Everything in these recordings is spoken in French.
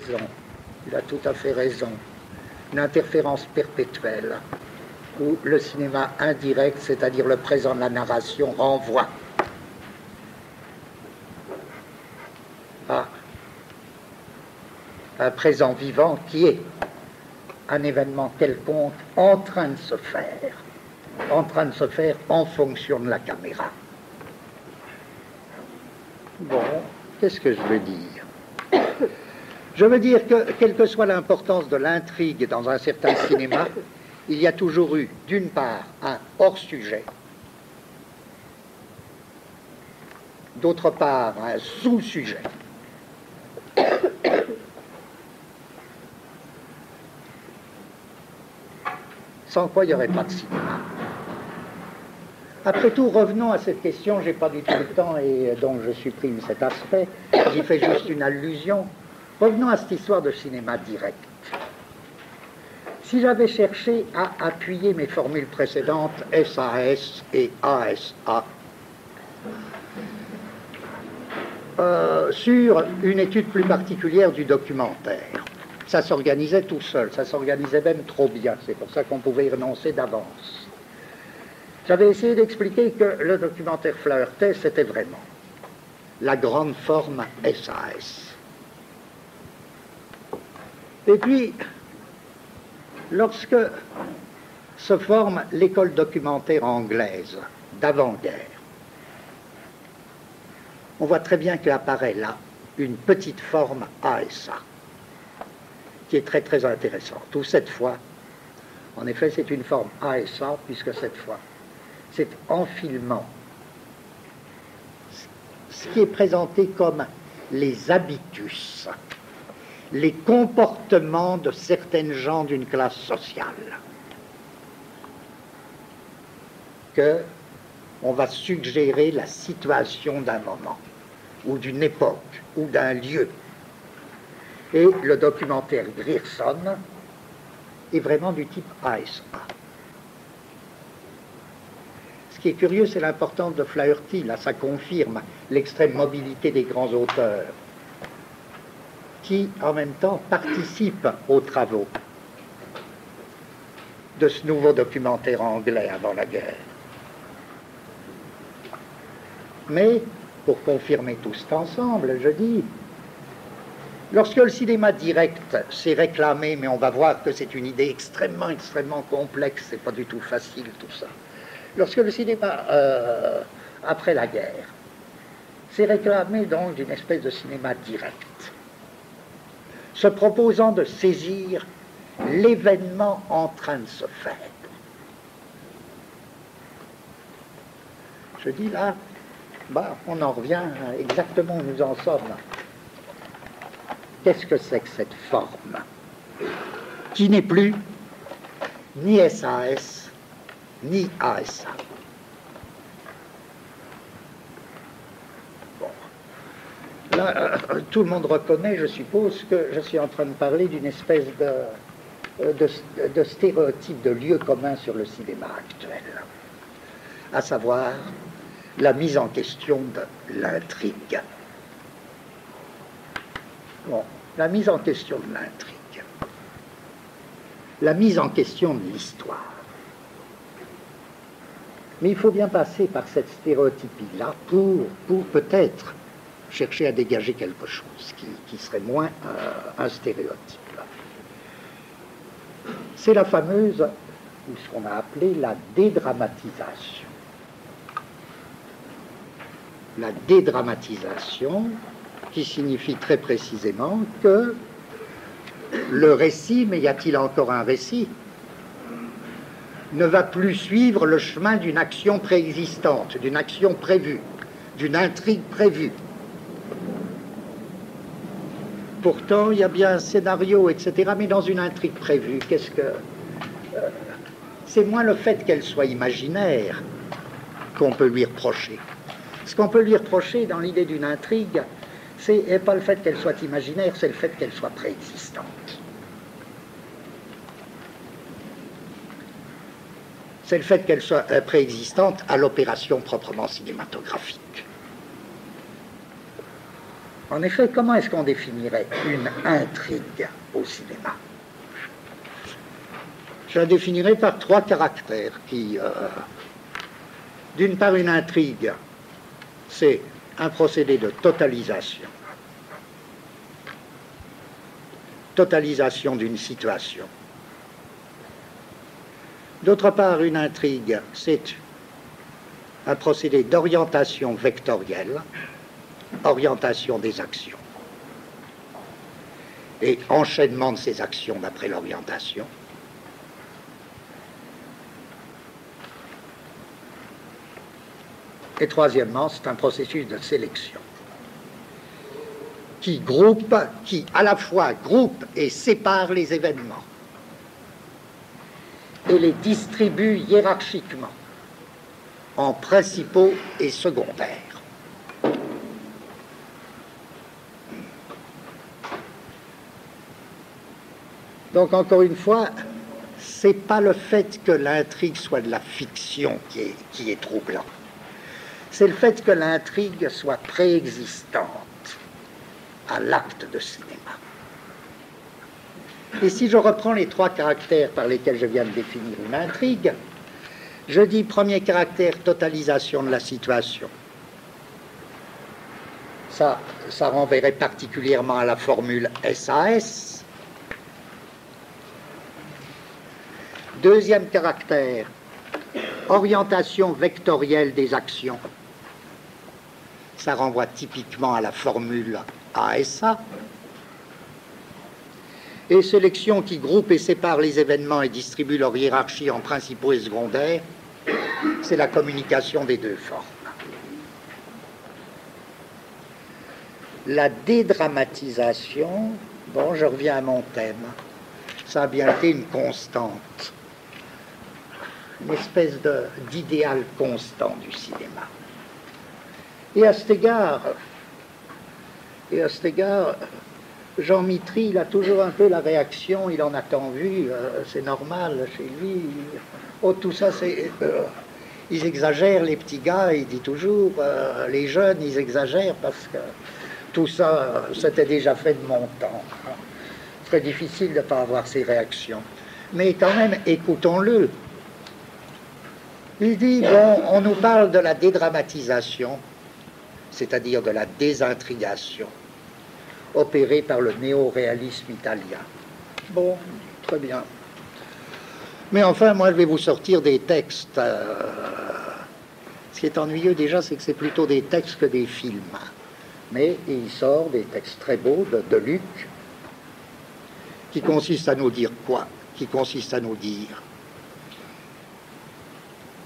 Il a tout à fait raison. Une interférence perpétuelle, où le cinéma indirect, c'est-à-dire le présent de la narration, renvoie à un présent vivant qui est un événement quelconque en train de se faire en fonction de la caméra. Bon, qu'est-ce que je veux dire? Je veux dire que, quelle que soit l'importance de l'intrigue dans un certain cinéma, il y a toujours eu, d'une part, un hors-sujet, d'autre part, un sous-sujet, sans quoi il n'y aurait pas de cinéma. Après tout, revenons à cette question, je n'ai pas du tout le temps et donc je supprime cet aspect, j'y fais juste une allusion. Revenons à cette histoire de cinéma direct. Si j'avais cherché à appuyer mes formules précédentes, SAS et ASA, sur une étude plus particulière du documentaire, ça s'organisait tout seul, ça s'organisait même trop bien, c'est pour ça qu'on pouvait y renoncer d'avance. J'avais essayé d'expliquer que le documentaire Flaherty, c'était vraiment la grande forme SAS. Et puis, lorsque se forme l'école documentaire anglaise d'avant-guerre, on voit très bien qu'apparaît là une petite forme ASA, qui est très très intéressante. Ou cette fois, en effet, c'est une forme ASA, puisque cette fois, c'est en filmant ce qui est présenté comme les habitus, les comportements de certaines gens d'une classe sociale, que on va suggérer la situation d'un moment, ou d'une époque, ou d'un lieu. Et le documentaire Grierson est vraiment du type ASA. Ce qui est curieux, c'est l'importance de Flaherty. Là, ça confirme l'extrême mobilité des grands auteurs qui, en même temps, participent aux travaux de ce nouveau documentaire anglais avant la guerre. Mais, pour confirmer tout cet ensemble, je dis, lorsque le cinéma direct s'est réclamé, mais on va voir que c'est une idée extrêmement, extrêmement complexe, c'est pas du tout facile tout ça. Lorsque le cinéma, après la guerre, s'est réclamé donc d'une espèce de cinéma direct, se proposant de saisir l'événement en train de se faire. Je dis là, on en revient exactement où nous en sommes. Qu'est-ce que c'est que cette forme qui n'est plus ni SAS ni ASA? Bon. Là, tout le monde reconnaît, je suppose, que je suis en train de parler d'une espèce de stéréotype de lieu commun sur le cinéma actuel, à savoir la mise en question de l'intrigue. Bon, la mise en question de l'intrigue, la mise en question de l'histoire. Mais il faut bien passer par cette stéréotypie-là pour peut-être chercher à dégager quelque chose qui serait moins un stéréotype. C'est la fameuse, ou ce qu'on a appelé la dédramatisation. La dédramatisation qui signifie très précisément que le récit, mais y a-t-il encore un récit, ne va plus suivre le chemin d'une action préexistante, d'une action prévue, d'une intrigue prévue. Pourtant, il y a bien un scénario, etc., mais dans une intrigue prévue, qu'est-ce que... c'est moins le fait qu'elle soit imaginaire qu'on peut lui reprocher. Ce qu'on peut lui reprocher dans l'idée d'une intrigue, c'est pas le fait qu'elle soit imaginaire, c'est le fait qu'elle soit préexistante. C'est le fait qu'elle soit préexistante à l'opération proprement cinématographique. En effet, comment est-ce qu'on définirait une intrigue au cinéma? Je la définirais par 3 caractères qui... d'une part, une intrigue, c'est un procédé de totalisation. Totalisation d'une situation. D'autre part, une intrigue, c'est un procédé d'orientation vectorielle, orientation des actions, et enchaînement de ces actions d'après l'orientation. Et troisièmement, c'est un processus de sélection qui groupe, qui à la fois groupe et sépare les événements et les distribue hiérarchiquement en principaux et secondaires. Donc encore une fois, c'est pas le fait que l'intrigue soit de la fiction qui est troublant. C'est le fait que l'intrigue soit préexistante à l'acte de cinéma. Et si je reprends les 3 caractères par lesquels je viens de définir une intrigue, je dis premier caractère, totalisation de la situation. Ça renverrait particulièrement à la formule SAS. Deuxième caractère, orientation vectorielle des actions. Ça renvoie typiquement à la formule ASA. Et sélection qui groupe et sépare les événements et distribue leur hiérarchie en principaux et secondaires, c'est la communication des 2 formes. La dédramatisation, bon, je reviens à mon thème, ça a bien été une constante, une espèce d'idéal constant du cinéma. Et à cet égard, Jean Mitry, il a toujours un peu la réaction, il en a tant vu, c'est normal chez lui. Oh, tout ça, c'est... ils exagèrent, les petits gars, il dit toujours, les jeunes, ils exagèrent parce que tout ça, c'était déjà fait de mon temps. Très difficile de ne pas avoir ces réactions. Mais quand même, écoutons-le. Il dit, bon, on nous parle de la dédramatisation, c'est-à-dire de la désintrigation, opérée par le néo-réalisme italien. Bon, très bien. Mais enfin, moi, je vais vous sortir des textes. Ce qui est ennuyeux déjà, c'est que c'est plutôt des textes que des films. Mais il sort des textes très beaux de Luc, qui consistent à nous dire quoi? Qui consiste à nous dire,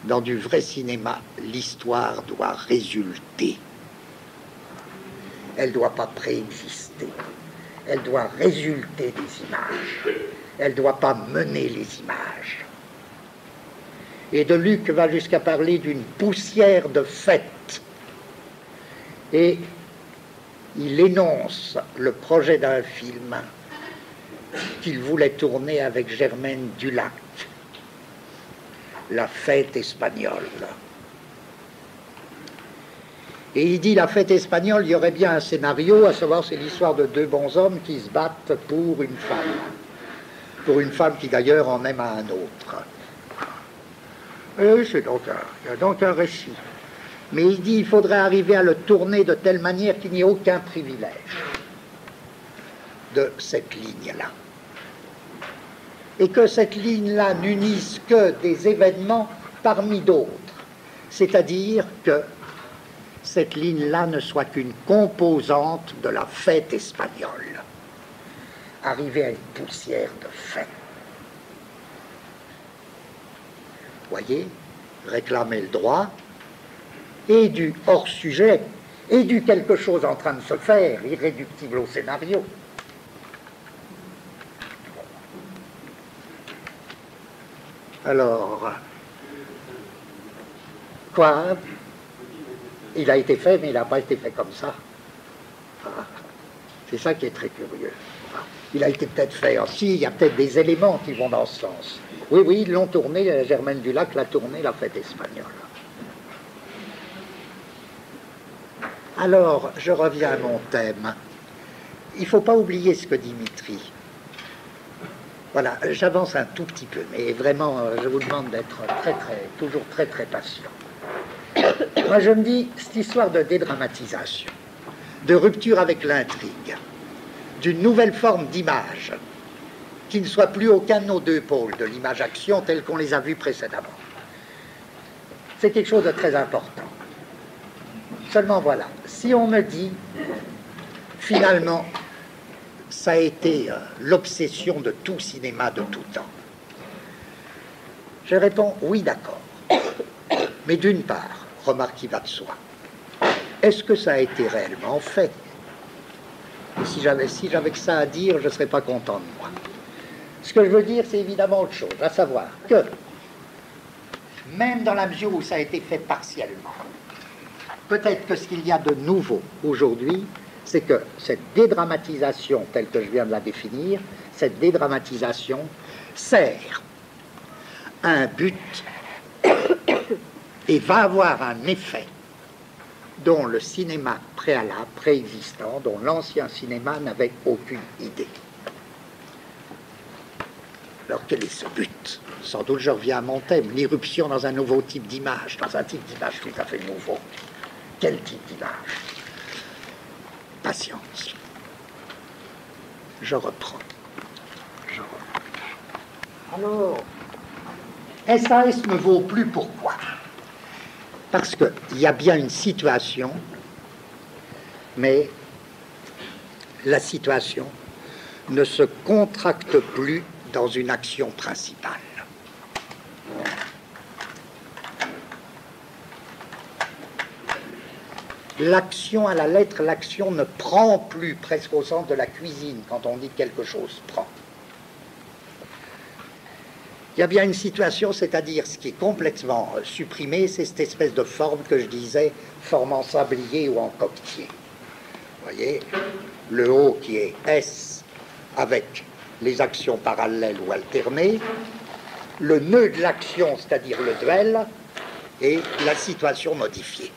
dans du vrai cinéma, l'histoire doit résulter. Elle ne doit pas préexister. Elle doit résulter des images. Elle ne doit pas mener les images. Et de Luc va jusqu'à parler d'une poussière de fête. Et il énonce le projet d'un film qu'il voulait tourner avec Germaine Dulac, La fête espagnole. Et il dit, la fête espagnole, il y aurait bien un scénario, à savoir c'est l'histoire de 2 bons hommes qui se battent pour une femme qui d'ailleurs en aime à un autre. Et c'est donc il y a donc un récit. Mais il dit, il faudrait arriver à le tourner de telle manière qu'il n'y ait aucun privilège de cette ligne-là. Et que cette ligne-là n'unisse que des événements parmi d'autres. C'est-à-dire que cette ligne-là ne soit qu'une composante de la fête espagnole. Arriver à une poussière de fête. Voyez, réclamer le droit, et du hors-sujet, et du quelque chose en train de se faire, irréductible au scénario. Alors, quoi? Il a été fait, mais il n'a pas été fait comme ça. C'est ça qui est très curieux. Il a été peut-être fait aussi, il y a peut-être des éléments qui vont dans ce sens. Oui, oui, ils l'ont tourné, Germaine Dulac l'a tourné, la fête espagnole. Alors, je reviens à mon thème. Il ne faut pas oublier ce que dit Mitry. Voilà, j'avance un tout petit peu, mais vraiment, je vous demande d'être toujours très patient. Moi, je me dis, cette histoire de dédramatisation, de rupture avec l'intrigue, d'une nouvelle forme d'image, qui ne soit plus aucun de nos deux pôles de l'image-action tels qu'on les a vus précédemment. C'est quelque chose de très important. Seulement voilà, si on me dit, finalement, ça a été l'obsession de tout cinéma de tout temps, je réponds, oui, d'accord. Mais d'une part, remarque qui va de soi, est-ce que ça a été réellement fait? Et si j'avais que ça à dire, je ne serais pas content de moi. Ce que je veux dire, c'est évidemment autre chose, à savoir que, même dans la mesure où ça a été fait partiellement, peut-être que ce qu'il y a de nouveau aujourd'hui, c'est que cette dédramatisation, telle que je viens de la définir, cette dédramatisation sert à un but et va avoir un effet dont le cinéma préalable, préexistant, dont l'ancien cinéma n'avait aucune idée. Alors quel est ce but? Sans doute je reviens à mon thème, l'irruption dans un nouveau type d'image, dans un type d'image tout à fait nouveau. Quel type d'image? Patience. Je reprends. Alors, SAS ne vaut plus pourquoi? Parce qu'il y a bien une situation, mais la situation ne se contracte plus dans une action principale. L'action à la lettre, l'action ne prend plus, presque au sens de la cuisine, quand on dit que quelque chose prend. Il y a bien une situation, c'est-à-dire ce qui est complètement supprimé, c'est cette espèce de forme que je disais, forme en sablier ou en coquetier. Vous voyez, le haut qui est S avec les actions parallèles ou alternées, le nœud de l'action, c'est-à-dire le duel, et la situation modifiée.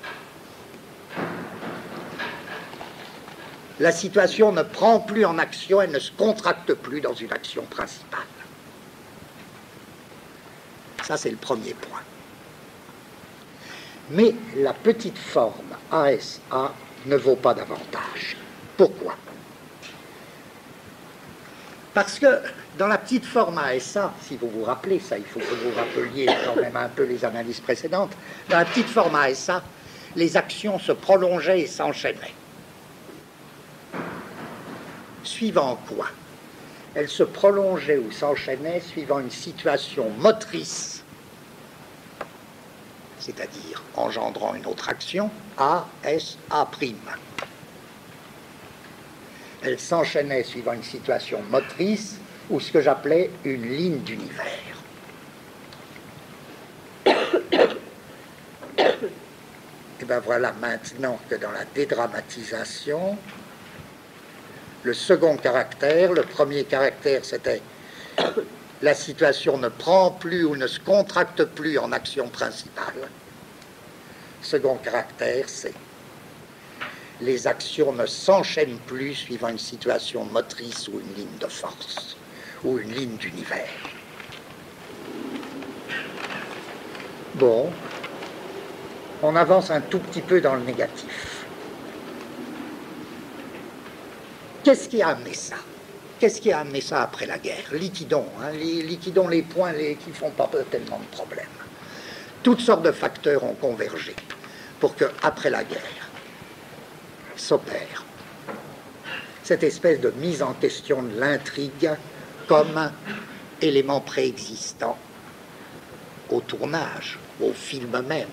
La situation ne prend plus en action, elle ne se contracte plus dans une action principale. Ça, c'est le premier point. Mais la petite forme ASA ne vaut pas davantage. Pourquoi? Parce que dans la petite forme ASA, si vous vous rappelez, ça il faut que vous rappeliez quand même un peu les analyses précédentes, dans la petite forme ASA, les actions se prolongeaient et s'enchaînaient. Suivant quoi? Elles se prolongeaient ou s'enchaînaient suivant une situation motrice, c'est-à-dire engendrant une autre action, A, S, A'. Elles s'enchaînaient suivant une situation motrice ou ce que j'appelais une ligne d'univers. Et bien voilà maintenant que dans la dédramatisation, le second caractère, le premier caractère c'était la situation ne prend plus ou ne se contracte plus en action principale. Second caractère, c'est les actions ne s'enchaînent plus suivant une situation motrice ou une ligne de force ou une ligne d'univers. Bon, on avance un tout petit peu dans le négatif. Qu'est-ce qui a amené ça? Qu'est-ce qui a amené ça après la guerre? Liquidons, liquidons les points qui ne font pas tellement de problèmes. Toutes sortes de facteurs ont convergé pour qu'après la guerre s'opère cette espèce de mise en question de l'intrigue comme élément préexistant au tournage, au film même.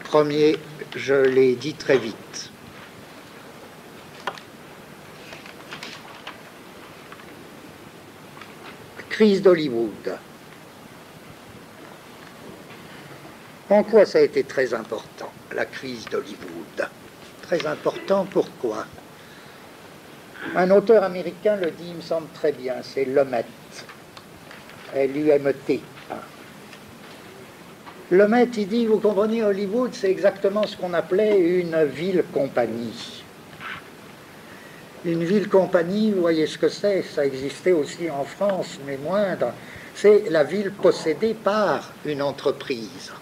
Premier, je l'ai dit très vite. Crise d'Hollywood. En quoi ça a été très important, la crise d'Hollywood? Très important, pourquoi? Un auteur américain le dit, il me semble très bien, c'est Lumet, L-U-M-E-T. Lemaitre, il dit, vous comprenez, Hollywood, c'est exactement ce qu'on appelait une ville-compagnie. Une ville-compagnie, vous voyez ce que c'est, ça existait aussi en France, mais moindre. C'est la ville possédée par une entreprise.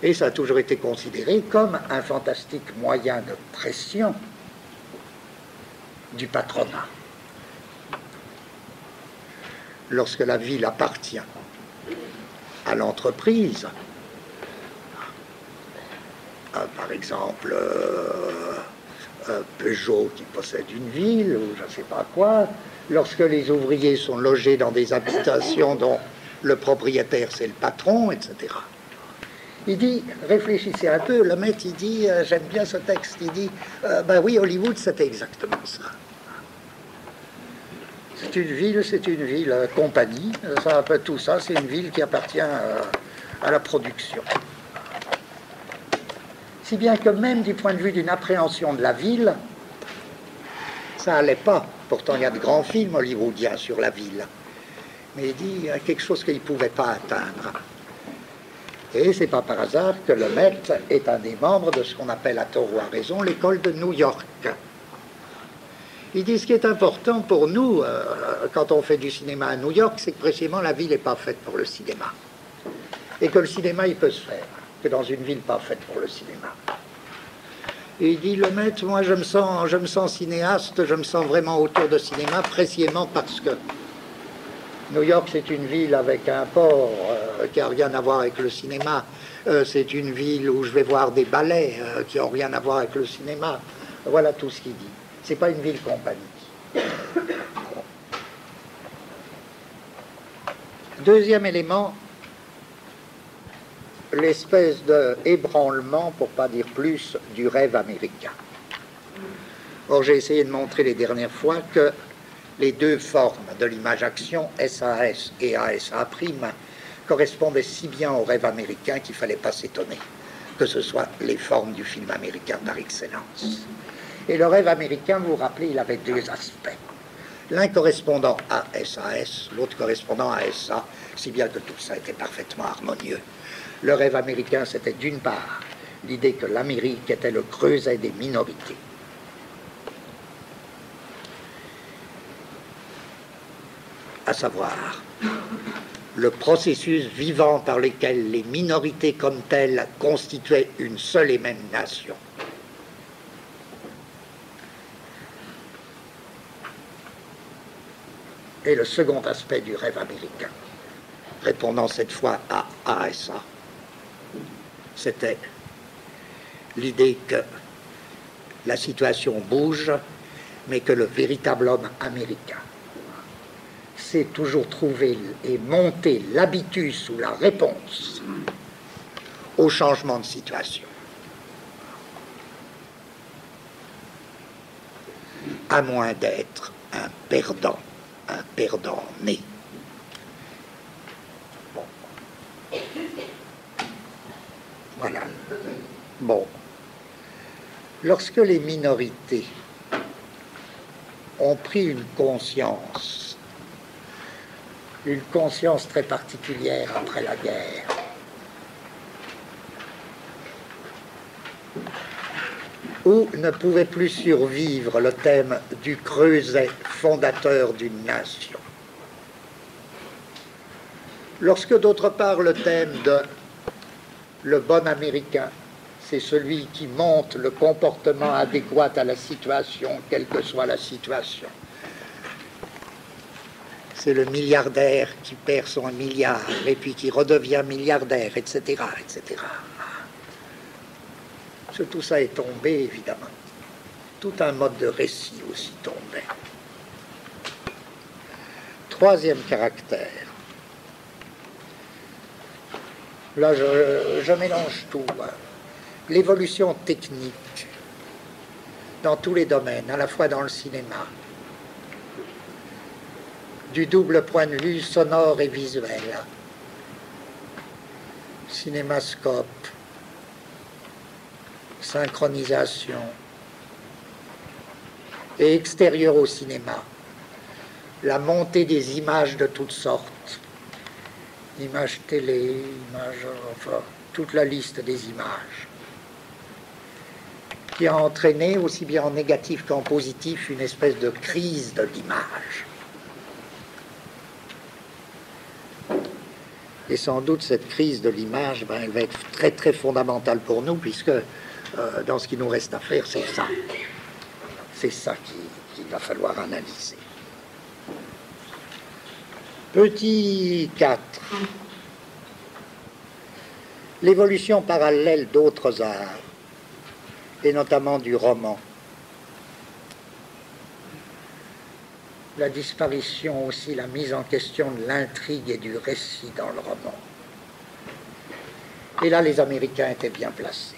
Et ça a toujours été considéré comme un fantastique moyen de pression du patronat. Lorsque la ville appartient à l'entreprise, par exemple Peugeot qui possède une ville ou je ne sais pas quoi, lorsque les ouvriers sont logés dans des habitations dont le propriétaire c'est le patron, etc. Il dit, réfléchissez un peu, Lemaitre il dit, j'aime bien ce texte, il dit, ben oui, Hollywood c'était exactement ça. C'est une ville compagnie, ça un peu tout ça, c'est une ville qui appartient à la production. Si bien que même du point de vue d'une appréhension de la ville, ça n'allait pas. Pourtant, il y a de grands films hollywoodiens sur la ville. Mais il dit, il y a quelque chose qu'il ne pouvait pas atteindre. Et c'est pas par hasard que Lemaitre est un des membres de ce qu'on appelle à tort ou à raison l'école de New York. Il dit, ce qui est important pour nous, quand on fait du cinéma à New York, c'est que précisément la ville n'est pas faite pour le cinéma. Et que le cinéma, il peut se faire, que dans une ville pas faite pour le cinéma. Et il dit, Lemaitre, moi je me sens cinéaste, je me sens vraiment autour de cinéma, précisément parce que New York, c'est une ville avec un port qui n'a rien à voir avec le cinéma. C'est une ville où je vais voir des ballets qui n'ont rien à voir avec le cinéma. Voilà tout ce qu'il dit. C'est pas une ville-compagnie. Deuxième élément, l'espèce d'ébranlement, pour ne pas dire plus, du rêve américain. Or, j'ai essayé de montrer les dernières fois que les deux formes de l'image-action, SAS et ASA', correspondaient si bien au rêve américain qu'il ne fallait pas s'étonner que ce soit les formes du film américain par excellence. Et le rêve américain, vous vous rappelez, il avait deux aspects. L'un correspondant à SAS, l'autre correspondant à SA, si bien que tout ça était parfaitement harmonieux. Le rêve américain, c'était d'une part l'idée que l'Amérique était le creuset des minorités. À savoir, le processus vivant par lequel les minorités comme telles constituaient une seule et même nation. Et le second aspect du rêve américain, répondant cette fois à ASA, c'était l'idée que la situation bouge, mais que le véritable homme américain sait toujours trouver et monter l'habitus ou la réponse au changement de situation. À moins d'être un perdant né. Bon. Voilà. Bon. Lorsque les minorités ont pris une conscience très particulière après la guerre, où ne pouvait plus survivre le thème du creuset fondateur d'une nation. Lorsque d'autre part le thème de le bon américain, c'est celui qui montre le comportement adéquat à la situation, quelle que soit la situation. C'est le milliardaire qui perd son milliard et puis qui redevient milliardaire, etc., etc. Tout ça est tombé, évidemment. Tout un mode de récit aussi tombait. Troisième caractère. Là, je mélange tout. L'évolution technique dans tous les domaines, à la fois dans le cinéma, du double point de vue sonore et visuel, cinémascope, synchronisation, et extérieur au cinéma, la montée des images de toutes sortes, images télé, images, enfin, toute la liste des images, qui a entraîné, aussi bien en négatif qu'en positif, une espèce de crise de l'image. Et sans doute, cette crise de l'image, ben, elle va être très, très fondamentale pour nous, puisque dans ce qui nous reste à faire, c'est ça. C'est ça qu'il va falloir analyser. Petit 4. L'évolution parallèle d'autres arts, et notamment du roman. La disparition aussi, la mise en question de l'intrigue et du récit dans le roman. Et là, les Américains étaient bien placés.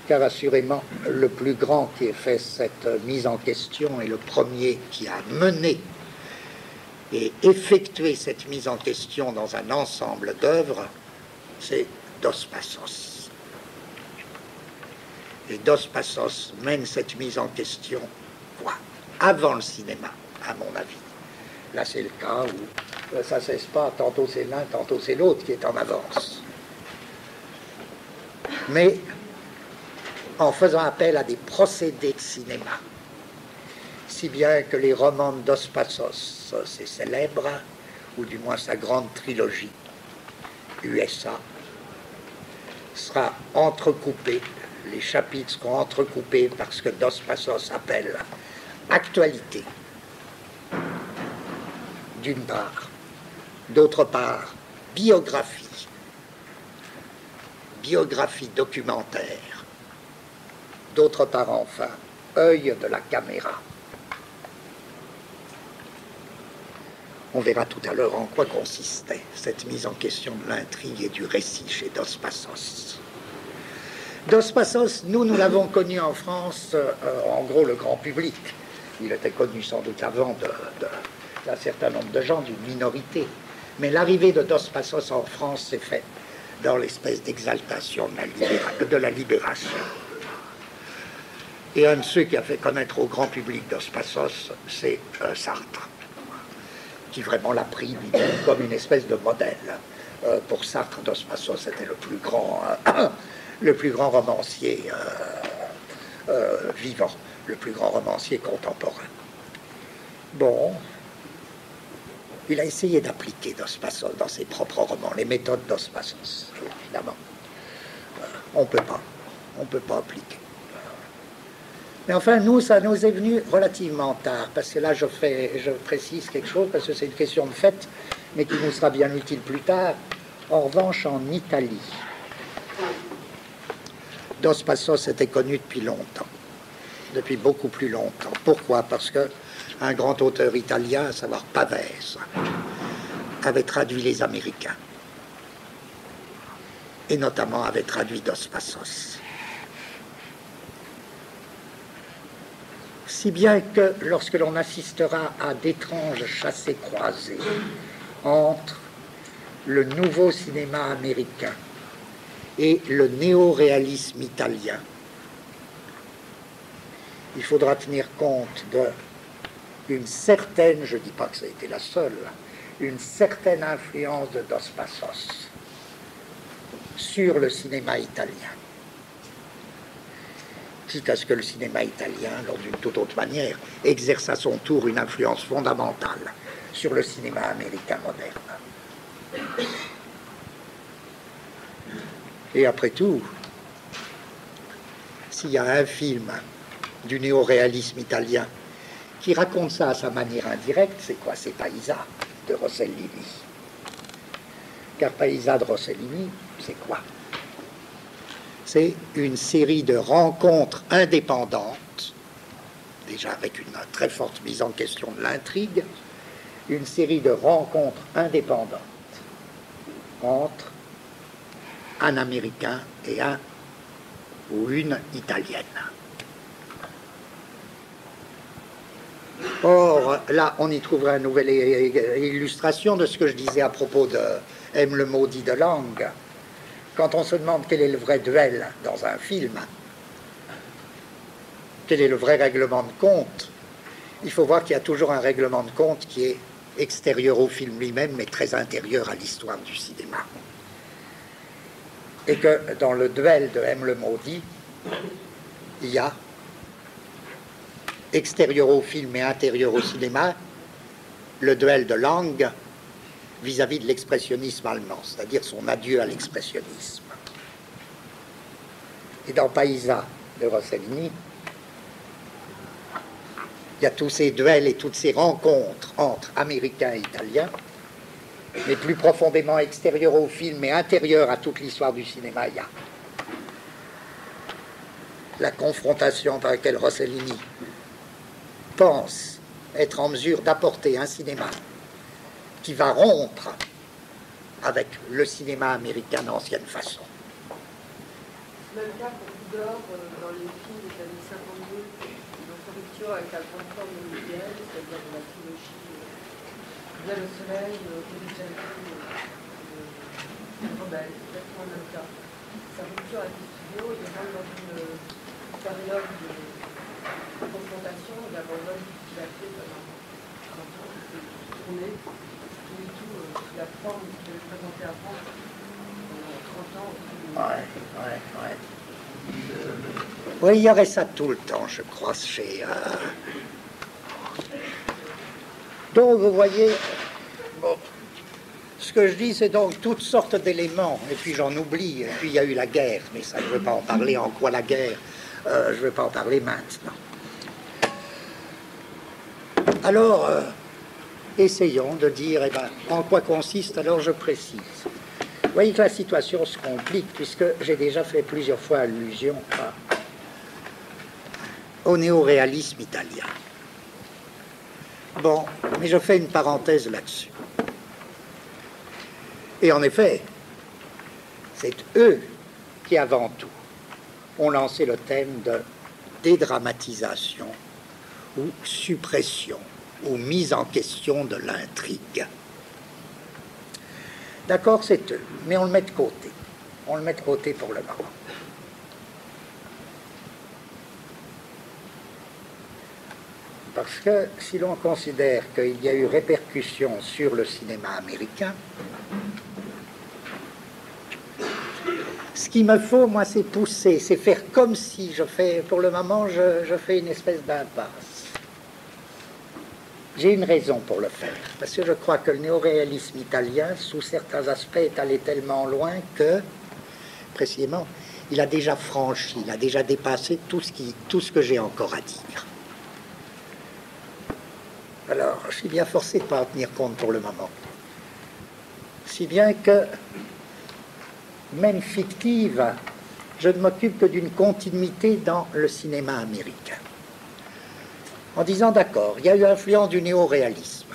Car assurément, le plus grand qui ait fait cette mise en question et le premier qui a mené et effectué cette mise en question dans un ensemble d'œuvres, c'est Dos Passos. Et Dos Passos mène cette mise en question, quoi, avant le cinéma, à mon avis. Là, c'est le cas où ça ne cesse pas, tantôt c'est l'un, tantôt c'est l'autre qui est en avance. Mais en faisant appel à des procédés de cinéma, si bien que les romans de Dos Passos, c'est célèbre, ou du moins sa grande trilogie, USA, sera entrecoupée, les chapitres seront entrecoupés parce que Dos Passos appelle actualité, d'une part, d'autre part, biographie, biographie documentaire, d'autre part enfin, œil de la caméra. On verra tout à l'heure en quoi consistait cette mise en question de l'intrigue et du récit chez Dos Passos. Dos Passos, nous l'avons connu en France, en gros le grand public. Il était connu sans doute avant d'un certain nombre de gens, d'une minorité. Mais l'arrivée de Dos Passos en France s'est faite dans l'espèce d'exaltation de la libération. Et un de ceux qui a fait connaître au grand public Dos Passos, c'est Sartre, qui vraiment l'a pris comme une espèce de modèle. Pour Sartre, Dos Passos était le plus grand romancier vivant, le plus grand romancier contemporain. Bon, il a essayé d'appliquer Dos Passos dans ses propres romans, les méthodes Dos Passos, évidemment. On ne peut pas appliquer. Mais enfin, nous, ça nous est venu relativement tard, parce que là, je précise quelque chose, parce que c'est une question de fait, mais qui nous sera bien utile plus tard. En revanche, en Italie, Dos Passos était connu depuis longtemps, depuis beaucoup plus longtemps. Pourquoi? Parce qu'un grand auteur italien, à savoir Pavese, avait traduit les Américains, et notamment avait traduit Dos Passos. Si bien que lorsque l'on assistera à d'étranges chassés-croisés entre le nouveau cinéma américain et le néo-réalisme italien, il faudra tenir compte d'une certaine, je ne dis pas que ça a été la seule, une certaine influence de Dos Passos sur le cinéma italien. Quitte à ce que le cinéma italien, lors d'une toute autre manière, exerce à son tour une influence fondamentale sur le cinéma américain moderne. Et après tout, s'il y a un film du néo-réalisme italien qui raconte ça à sa manière indirecte, c'est quoi? C'est Paisa de Rossellini. Car Paisa de Rossellini, c'est quoi? C'est une série de rencontres indépendantes, déjà avec une très forte mise en question de l'intrigue, une série de rencontres indépendantes entre un Américain et un ou une Italienne. Or, là, on y trouvera une nouvelle illustration de ce que je disais à propos de Aime le maudit de Langue. Quand on se demande quel est le vrai duel dans un film, quel est le vrai règlement de compte, il faut voir qu'il y a toujours un règlement de compte qui est extérieure au film lui-même, mais très intérieure à l'histoire du cinéma. Et que dans le duel de M. le Maudit, il y a extérieur au film et intérieur au cinéma, le duel de langue vis-à-vis de l'expressionnisme allemand, c'est-à-dire son adieu à l'expressionnisme. Et dans Paisa de Rossellini, il y a tous ces duels et toutes ces rencontres entre Américains et Italiens, mais plus profondément extérieurs au film et intérieurs à toute l'histoire du cinéma, il y a la confrontation par laquelle Rossellini pense être en mesure d'apporter un cinéma qui va rompre avec le cinéma américain d'ancienne façon. C'est le même cas pour Tudor dans les films des années 52, dans sa rupture avec la grande forme mondiale, c'est-à-dire de la trilogie Via le soleil, Rubichelli, Rebelle, c'est exactement le même cas. Sa rupture avec les studios, il rentre dans une période de confrontation, il abandonne tout ce qu'il a fait pendant 30 ans, il fait tourner tout et tout sous la forme qu'il avait présentée avant pendant 30 ans. Ouais. Oui, il y aurait ça tout le temps, je crois, chez... Donc, vous voyez, bon, ce que je dis, c'est donc toutes sortes d'éléments, et puis j'en oublie, et puis il y a eu la guerre, mais ça, je ne veux pas en parler, en quoi la guerre, je ne veux pas en parler maintenant. Alors, essayons de dire, eh ben, en quoi consiste, alors je précise. Vous voyez que la situation se complique, puisque j'ai déjà fait plusieurs fois allusion au néoréalisme italien. Bon, mais je fais une parenthèse là-dessus. Et en effet, c'est eux qui, avant tout, ont lancé le thème de dédramatisation ou suppression ou mise en question de l'intrigue. D'accord, c'est eux, mais on le met de côté. On le met de côté pour le moment. Parce que si l'on considère qu'il y a eu répercussion sur le cinéma américain, ce qu'il me faut, moi, c'est pousser, c'est faire comme si je fais, pour le moment, je fais une espèce d'impasse. J'ai une raison pour le faire, parce que je crois que le néoréalisme italien, sous certains aspects, est allé tellement loin que, précisément, il a déjà franchi, il a déjà dépassé tout ce que j'ai encore à dire. Alors, je suis bien forcé de ne pas en tenir compte pour le moment. Si bien que, même fictive, je ne m'occupe que d'une continuité dans le cinéma américain. En disant, d'accord, il y a eu influence du néoréalisme.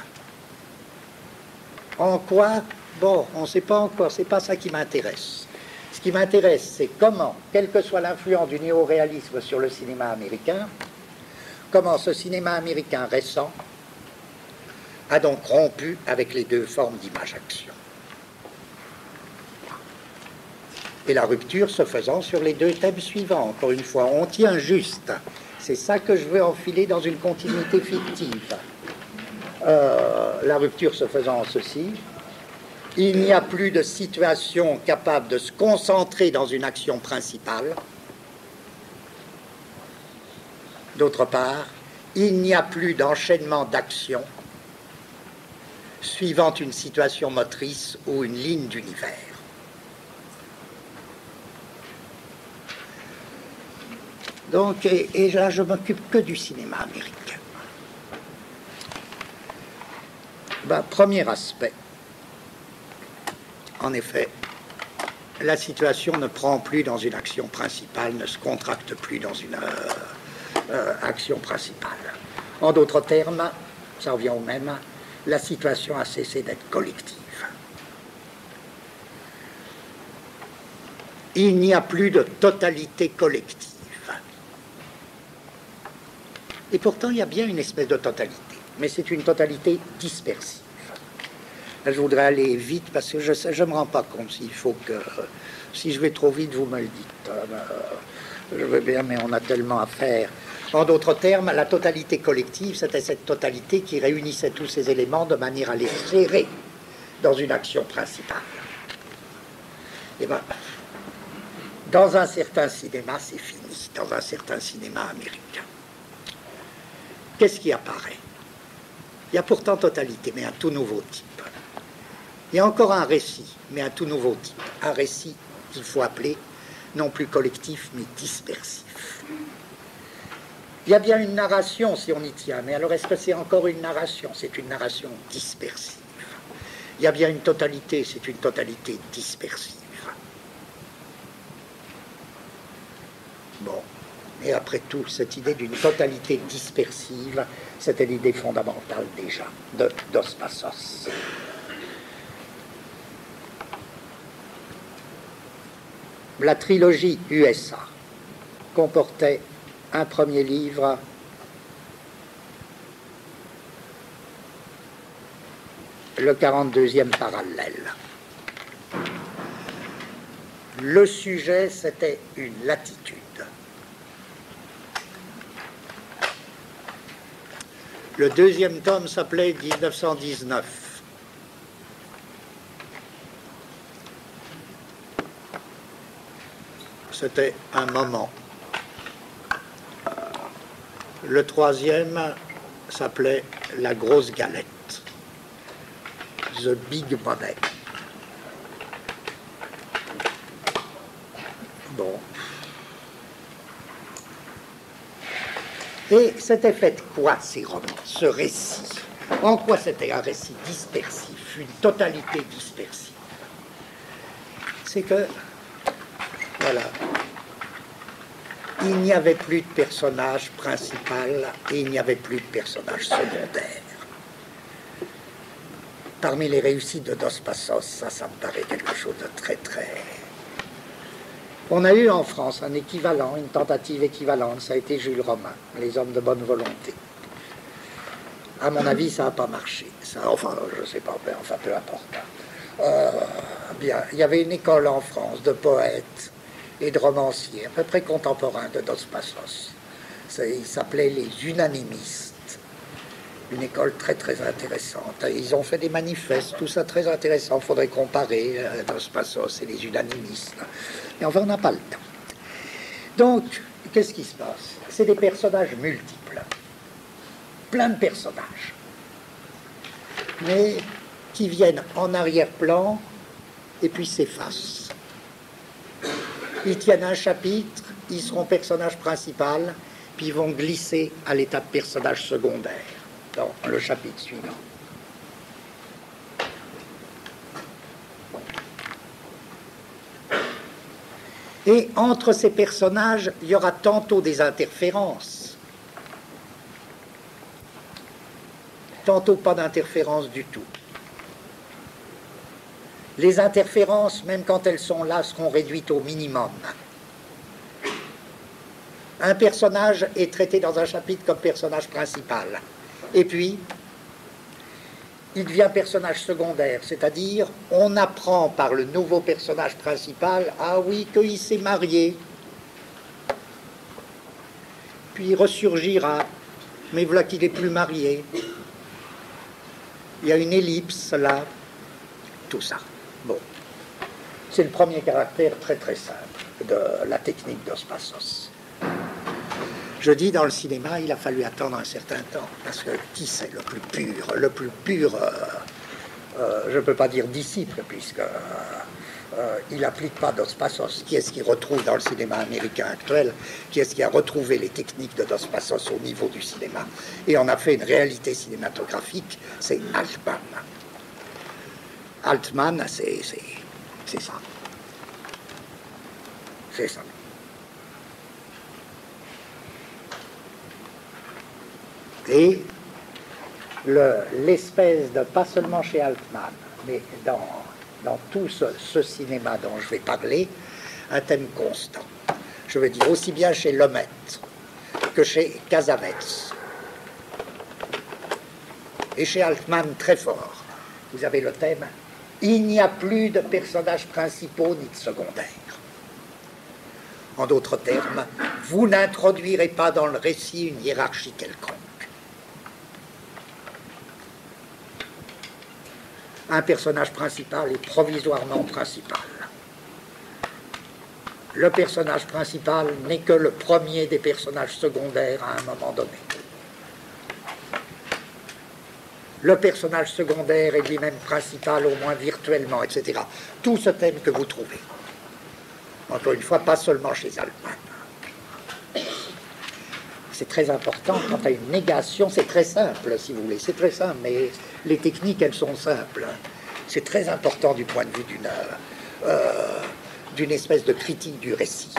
En quoi? Bon, on ne sait pas encore, c'est pas ça qui m'intéresse. Ce qui m'intéresse, c'est comment, quelle que soit l'influence du néoréalisme sur le cinéma américain, comment ce cinéma américain récent a donc rompu avec les deux formes d'image-action. Et la rupture se faisant sur les deux thèmes suivants. Encore une fois, on tient juste. C'est ça que je veux enfiler dans une continuité fictive. La rupture se faisant en ceci, il n'y a plus de situation capable de se concentrer dans une action principale. D'autre part, il n'y a plus d'enchaînement d'actions suivant une situation motrice ou une ligne d'univers. Donc, et là, je m'occupe que du cinéma américain. Ben, premier aspect, en effet, la situation ne prend plus dans une action principale, ne se contracte plus dans une action principale. En d'autres termes, ça revient au même, la situation a cessé d'être collective. Il n'y a plus de totalité collective. Et pourtant, il y a bien une espèce de totalité, mais c'est une totalité dispersive. Là, je voudrais aller vite parce que je ne me rends pas compte s'il faut que... Si je vais trop vite, vous me le dites. Je veux bien, mais on a tellement à faire. En d'autres termes, la totalité collective, c'était cette totalité qui réunissait tous ces éléments de manière à les serrer dans une action principale. Et bien, dans un certain cinéma, c'est fini, dans un certain cinéma américain. Qu'est-ce qui apparaît? Il y a pourtant totalité, mais un tout nouveau type. Il y a encore un récit, mais un tout nouveau type. Un récit qu'il faut appeler non plus collectif, mais dispersif. Il y a bien une narration, si on y tient, mais alors est-ce que c'est encore une narration? C'est une narration dispersive. Il y a bien une totalité, c'est une totalité dispersive. Bon, et après tout, cette idée d'une totalité dispersive, c'était l'idée fondamentale déjà de Dos Passos. La trilogie USA comportait un premier livre, le 42e parallèle. Le sujet, c'était une latitude. Le deuxième tome s'appelait 1919. C'était un moment. Le troisième s'appelait La grosse galette. The Big Money. Bon. Et c'était fait quoi, ces romans, ce récit? En quoi c'était un récit dispersif, une totalité dispersive? C'est que, voilà, il n'y avait plus de personnage principal et il n'y avait plus de personnage secondaire. Parmi les réussites de Dos Passos, ça me paraît quelque chose de très, très... On a eu en France un équivalent, une tentative équivalente, ça a été Jules Romain, Les hommes de bonne volonté. À mon avis, ça n'a pas marché. Ça, enfin, je ne sais pas, mais enfin, peu importe. Bien, il y avait une école en France de poètes et de romanciers, à peu près contemporains de Dos Passos. Ils s'appelaient les unanimistes. Une école très très intéressante. Ils ont fait des manifestes, tout ça très intéressant. Il faudrait comparer Dos Passos et les unanimistes. Et enfin, on n'a pas le temps. Donc, qu'est-ce qui se passe? C'est des personnages multiples. Plein de personnages. Mais qui viennent en arrière-plan et puis s'effacent. Ils tiennent un chapitre, ils seront personnage principal, puis ils vont glisser à l'état de personnage secondaire dans le chapitre suivant. Et entre ces personnages, il y aura tantôt des interférences, tantôt pas d'interférences du tout. Les interférences, même quand elles sont là, seront réduites au minimum. Un personnage est traité dans un chapitre comme personnage principal. Et puis, il devient personnage secondaire, c'est-à-dire, on apprend par le nouveau personnage principal, ah oui, qu'il s'est marié. Puis il ressurgira, mais voilà qu'il n'est plus marié. Il y a une ellipse là, tout ça. Bon, c'est le premier caractère très très simple de la technique Dos Passos. Je dis, dans le cinéma, il a fallu attendre un certain temps, parce que qui c'est le plus pur, je ne peux pas dire disciple, puisque il n'applique pas Dos Passos. Qui est-ce qui retrouve dans le cinéma américain actuel? Qui est-ce qui a retrouvé les techniques de Dos Passos au niveau du cinéma? Et on a fait une réalité cinématographique, c'est Altman. Altman, c'est ça. C'est ça. Et l'espèce de, pas seulement chez Altman, mais dans tout ce cinéma dont je vais parler, un thème constant. Je veux dire aussi bien chez Lemaitre que chez Cassavetes. Et chez Altman, très fort, vous avez le thème « Il n'y a plus de personnages principaux ni de secondaires ». En d'autres termes, vous n'introduirez pas dans le récit une hiérarchie quelconque. Un personnage principal est provisoirement principal. Le personnage principal n'est que le premier des personnages secondaires à un moment donné. Le personnage secondaire est lui-même principal, au moins virtuellement, etc. Tout ce thème que vous trouvez. Encore une fois, pas seulement chez Altman. C'est très important quant à une négation, c'est très simple, si vous voulez, c'est très simple, mais les techniques, elles sont simples. C'est très important du point de vue d'une espèce de critique du récit.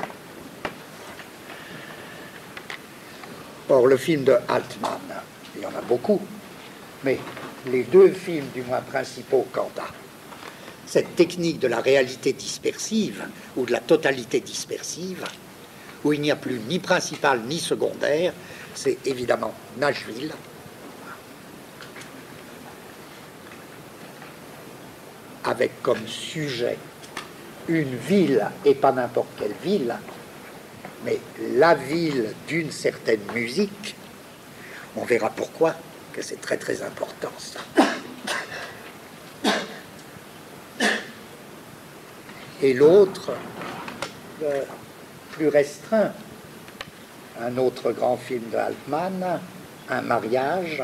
Or, le film de Altman, il y en a beaucoup, mais les deux films, du moins principaux, quant à cette technique de la réalité dispersive, ou de la totalité dispersive, où il n'y a plus ni principal ni secondaire, c'est évidemment Nashville, avec comme sujet une ville, et pas n'importe quelle ville, mais la ville d'une certaine musique. On verra pourquoi, que c'est très très important ça. Et l'autre, plus restreint, un autre grand film de Altman, Un mariage,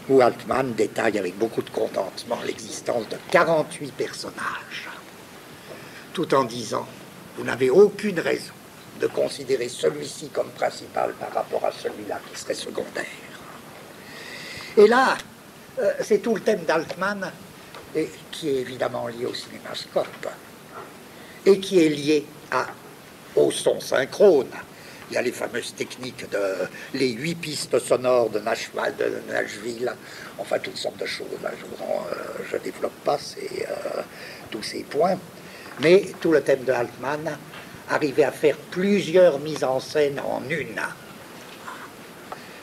où Altman détaille avec beaucoup de contentement l'existence de 48 personnages, tout en disant, vous n'avez aucune raison de considérer celui-ci comme principal par rapport à celui-là qui serait secondaire. Et là, c'est tout le thème d'Altman, et qui est évidemment lié au cinémascope, et qui est lié au son synchrone. Il y a les fameuses techniques les 8 pistes sonores de Nashville, enfin toutes sortes de choses. Là, je ne développe pas tous ces points, mais tout le thème de Altman arrivait à faire plusieurs mises en scène en une.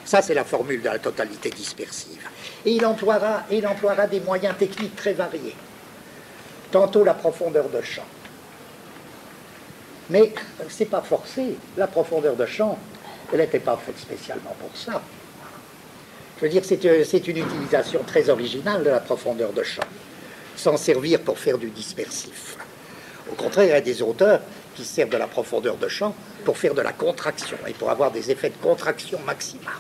Ça, c'est la formule de la totalité dispersive. Et il emploiera des moyens techniques très variés. Tantôt la profondeur de champ. Mais c'est pas forcé. La profondeur de champ, elle n'était pas faite spécialement pour ça. Je veux dire, c'est une utilisation très originale de la profondeur de champ, sans servir pour faire du dispersif. Au contraire, il y a des auteurs qui servent de la profondeur de champ pour faire de la contraction et pour avoir des effets de contraction maximale.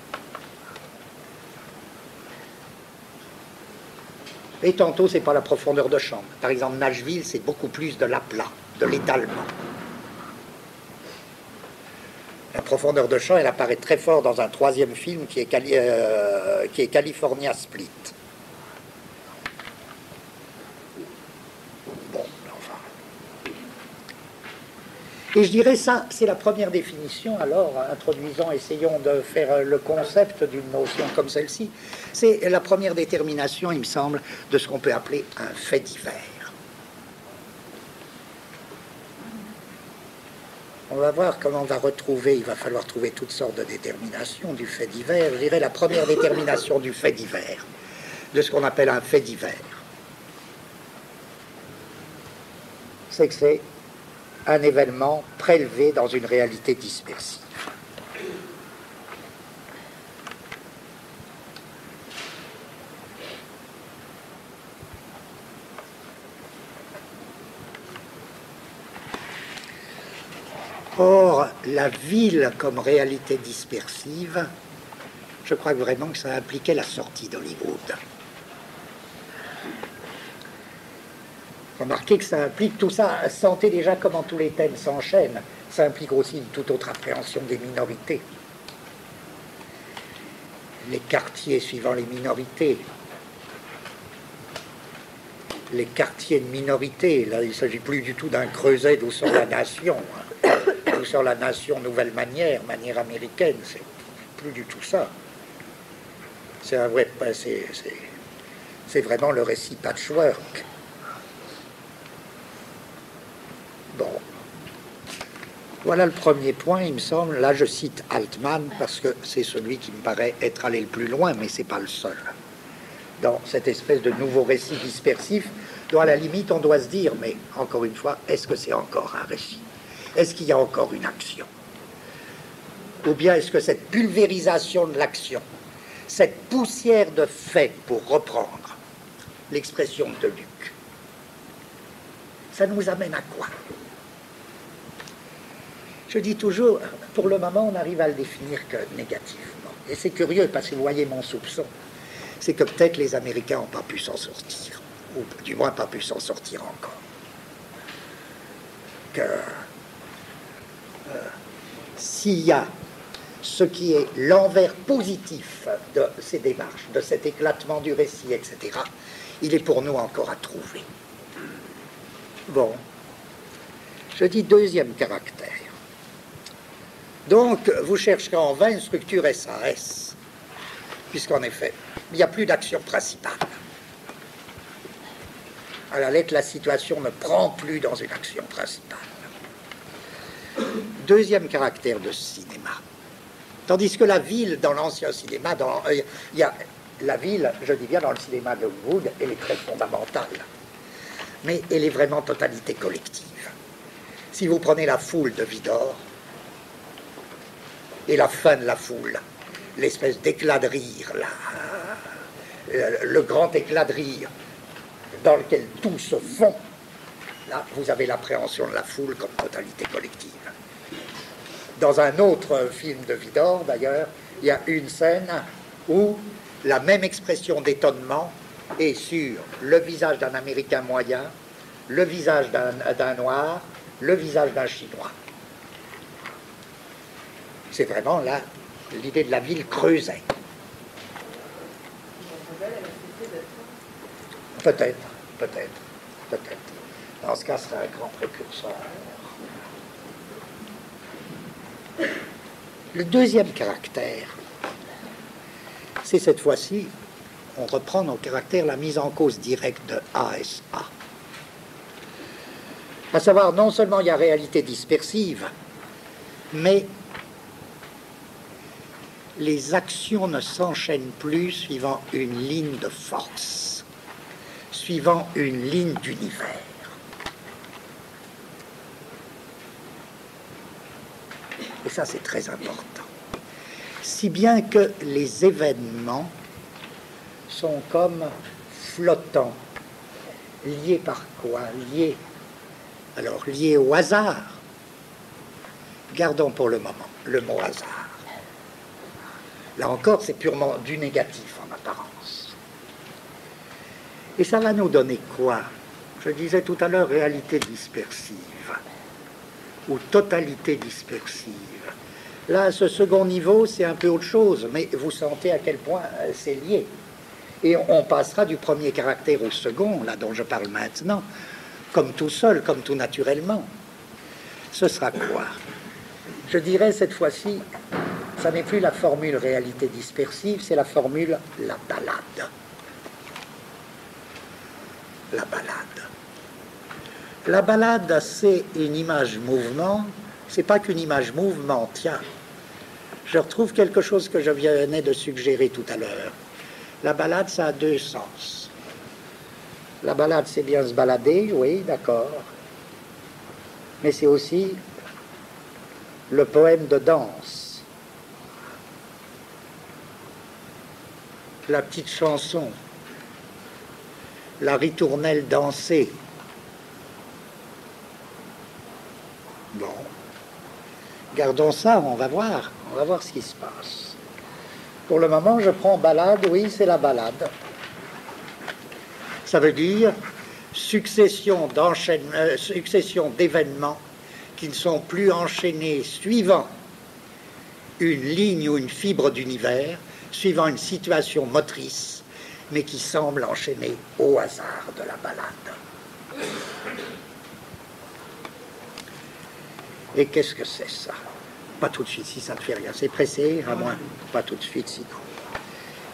Et tantôt, c'est pas la profondeur de champ. Par exemple, Nashville, c'est beaucoup plus de l'aplat, de l'étalement. La profondeur de champ, elle apparaît très fort dans un troisième film qui est California Split. Bon, enfin. Et je dirais ça, c'est la première définition, alors, essayons de faire le concept d'une notion comme celle-ci. C'est la première détermination, il me semble, de ce qu'on peut appeler un fait divers. On va voir comment on va retrouver, il va falloir trouver toutes sortes de déterminations du fait divers. Je dirais la première détermination du fait divers, de ce qu'on appelle un fait divers, c'est que c'est un événement prélevé dans une réalité dispersive. Or, la ville comme réalité dispersive, je crois vraiment que ça impliquait la sortie d'Hollywood. Remarquez que ça implique, tout ça, sentez déjà comment tous les thèmes s'enchaînent, ça implique aussi une toute autre appréhension des minorités. Les quartiers suivant les minorités, les quartiers de minorité, là il ne s'agit plus du tout d'un creuset d'où sort la nation, d'où sort la nation nouvelle manière américaine, c'est plus du tout ça. C'est un vrai, c'est vraiment le récit patchwork. Bon, voilà le premier point, il me semble. Là, je cite Altman parce que c'est celui qui me paraît être allé le plus loin, mais c'est pas le seul. Dans cette espèce de nouveau récit dispersif, Donc à la limite, on doit se dire, mais encore une fois, est-ce que c'est encore un récit? Est-ce qu'il y a encore une action? Ou bien est-ce que cette pulvérisation de l'action, cette poussière de fait, pour reprendre l'expression de Luc, ça nous amène à quoi? Je dis toujours, pour le moment, on n'arrive à le définir que négativement. Et c'est curieux, parce que vous voyez mon soupçon, c'est que peut-être les Américains n'ont pas pu s'en sortir, ou du moins pas pu s'en sortir encore. Que s'il y a ce qui est l'envers positif de ces démarches, de cet éclatement du récit, etc., il est pour nous encore à trouver. Bon, je dis deuxième caractère. Donc, vous chercherez en vain une structure SAS, puisqu'en effet, il n'y a plus d'action principale. À la lettre, la situation ne prend plus dans une action principale. Deuxième caractère de cinéma. Tandis que la ville, dans l'ancien cinéma, il y a la ville, je dis bien dans le cinéma de Hollywood, elle est très fondamentale. Mais elle est vraiment totalité collective. Si vous prenez la foule de Vidor, et la fin de la foule, l'espèce d'éclat de rire, le grand éclat de rire, dans lequel tout se fond, là, vous avez l'appréhension de la foule comme totalité collective. Dans un autre film de Vidor, d'ailleurs, il y a une scène où la même expression d'étonnement est sur le visage d'un Américain moyen, le visage d'un Noir, le visage d'un Chinois. C'est vraiment là l'idée de la ville creusée. Peut-être. Dans ce cas, c'est un grand précurseur. Le deuxième caractère, c'est cette fois-ci, on reprend dans le caractère la mise en cause directe de ASA. À savoir, non seulement il y a réalité dispersive, mais les actions ne s'enchaînent plus suivant une ligne de force, suivant une ligne d'univers. Et ça, c'est très important. Si bien que les événements sont comme flottants, liés par quoi? Liés au hasard. Gardons pour le moment le mot hasard. Là encore, c'est purement du négatif en apparence. Et ça va nous donner quoi? Je disais tout à l'heure réalité dispersive ou totalité dispersive. Là, ce second niveau, c'est un peu autre chose, mais vous sentez à quel point c'est lié. Et on passera du premier caractère au second, là dont je parle maintenant, comme tout seul, comme tout naturellement. Ce sera quoi? Je dirais cette fois-ci, ça n'est plus la formule réalité dispersive, c'est la formule la balade. La balade. La balade, c'est une image mouvement, c'est pas qu'une image mouvement, tiens. Je retrouve quelque chose que je venais de suggérer tout à l'heure. La balade, ça a deux sens. La balade, c'est bien se balader, oui, d'accord. Mais c'est aussi le poème de danse. La petite chanson. La ritournelle dansée. Bon. Gardons ça, on va voir ce qui se passe. Pour le moment, je prends balade, oui, c'est la balade. Ça veut dire succession d'événements qui ne sont plus enchaînés suivant une ligne ou une fibre d'univers, suivant une situation motrice, mais qui semblent enchaînés au hasard de la balade. Et qu'est-ce que c'est ça? Pas tout de suite, si ça ne fait rien. C'est pressé, à moins. Pas tout de suite, sinon.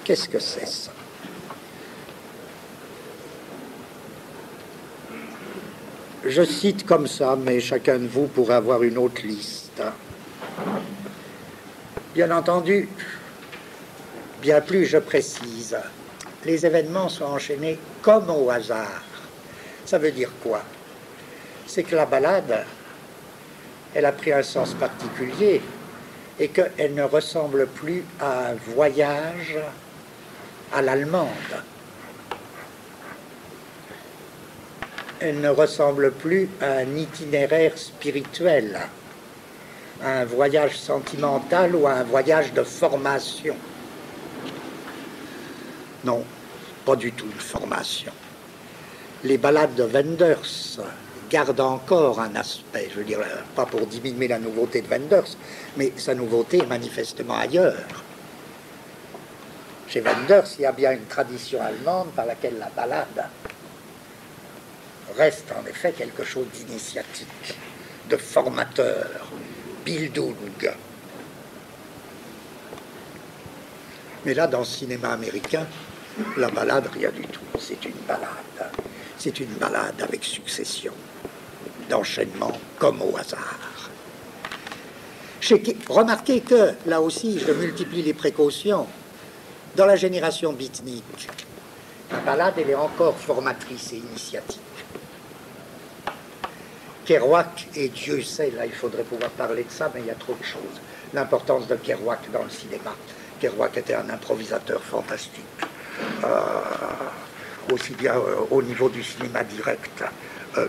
Qu'est-ce que c'est ça? Je cite comme ça, mais chacun de vous pourrait avoir une autre liste. Bien entendu, bien plus je précise, les événements sont enchaînés comme au hasard, Ça veut dire quoi? C'est que la ballade, elle a pris un sens particulier et qu'elle ne ressemble plus à un voyage à l'allemande. Elle ne ressemble plus à un itinéraire spirituel, à un voyage sentimental ou à un voyage de formation. Non, pas du tout une formation. Les ballades de Wenders gardent encore un aspect, je veux dire, pas pour diminuer la nouveauté de Wenders, mais sa nouveauté est manifestement ailleurs. Chez Wenders, il y a bien une tradition allemande par laquelle la ballade reste en effet quelque chose d'initiatique, de formateur, Bildung. Mais là, dans le cinéma américain, la ballade, rien du tout. C'est une ballade. C'est une ballade avec succession d'enchaînements comme au hasard. Remarquez que, là aussi, je multiplie les précautions. Dans la génération beatnik, la ballade, elle est encore formatrice et initiatique. Kerouac, et Dieu sait, là il faudrait pouvoir parler de ça, mais il y a trop de choses. L'importance de Kerouac dans le cinéma. Kerouac était un improvisateur fantastique. Aussi bien au niveau du cinéma direct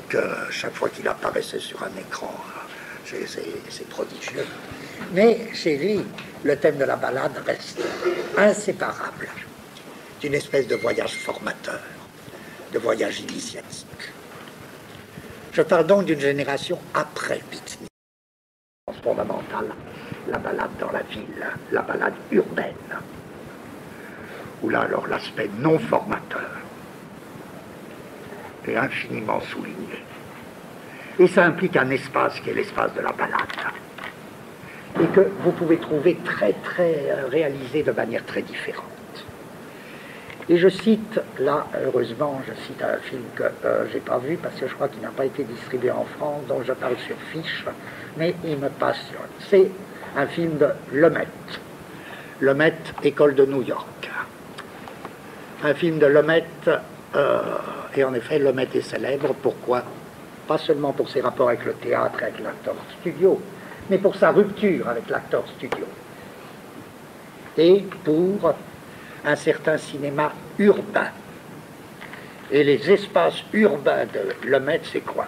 que chaque fois qu'il apparaissait sur un écran. C'est prodigieux. Mais chez lui, le thème de la ballade reste inséparable d'une espèce de voyage formateur, de voyage initiatique. Je parle donc d'une génération après beatnik. Fondamentale, la ballade dans la ville, la ballade urbaine, où là alors l'aspect non formateur est infiniment souligné. Et ça implique un espace qui est l'espace de la balade, et que vous pouvez trouver très réalisé de manière très différente. Et je cite, là, heureusement, je cite un film que j'ai pas vu, parce que je crois qu'il n'a pas été distribué en France, dont je parle sur fiche, mais il me passionne. C'est un film de Lumet. Lumet, École de New York. Un film de Lumet, et en effet, Lumet est célèbre. Pourquoi? Pas seulement pour ses rapports avec le théâtre et avec l'acteur studio, mais pour sa rupture avec l'acteur studio. Et pour un certain cinéma urbain. Et les espaces urbains de Lumet, c'est quoi?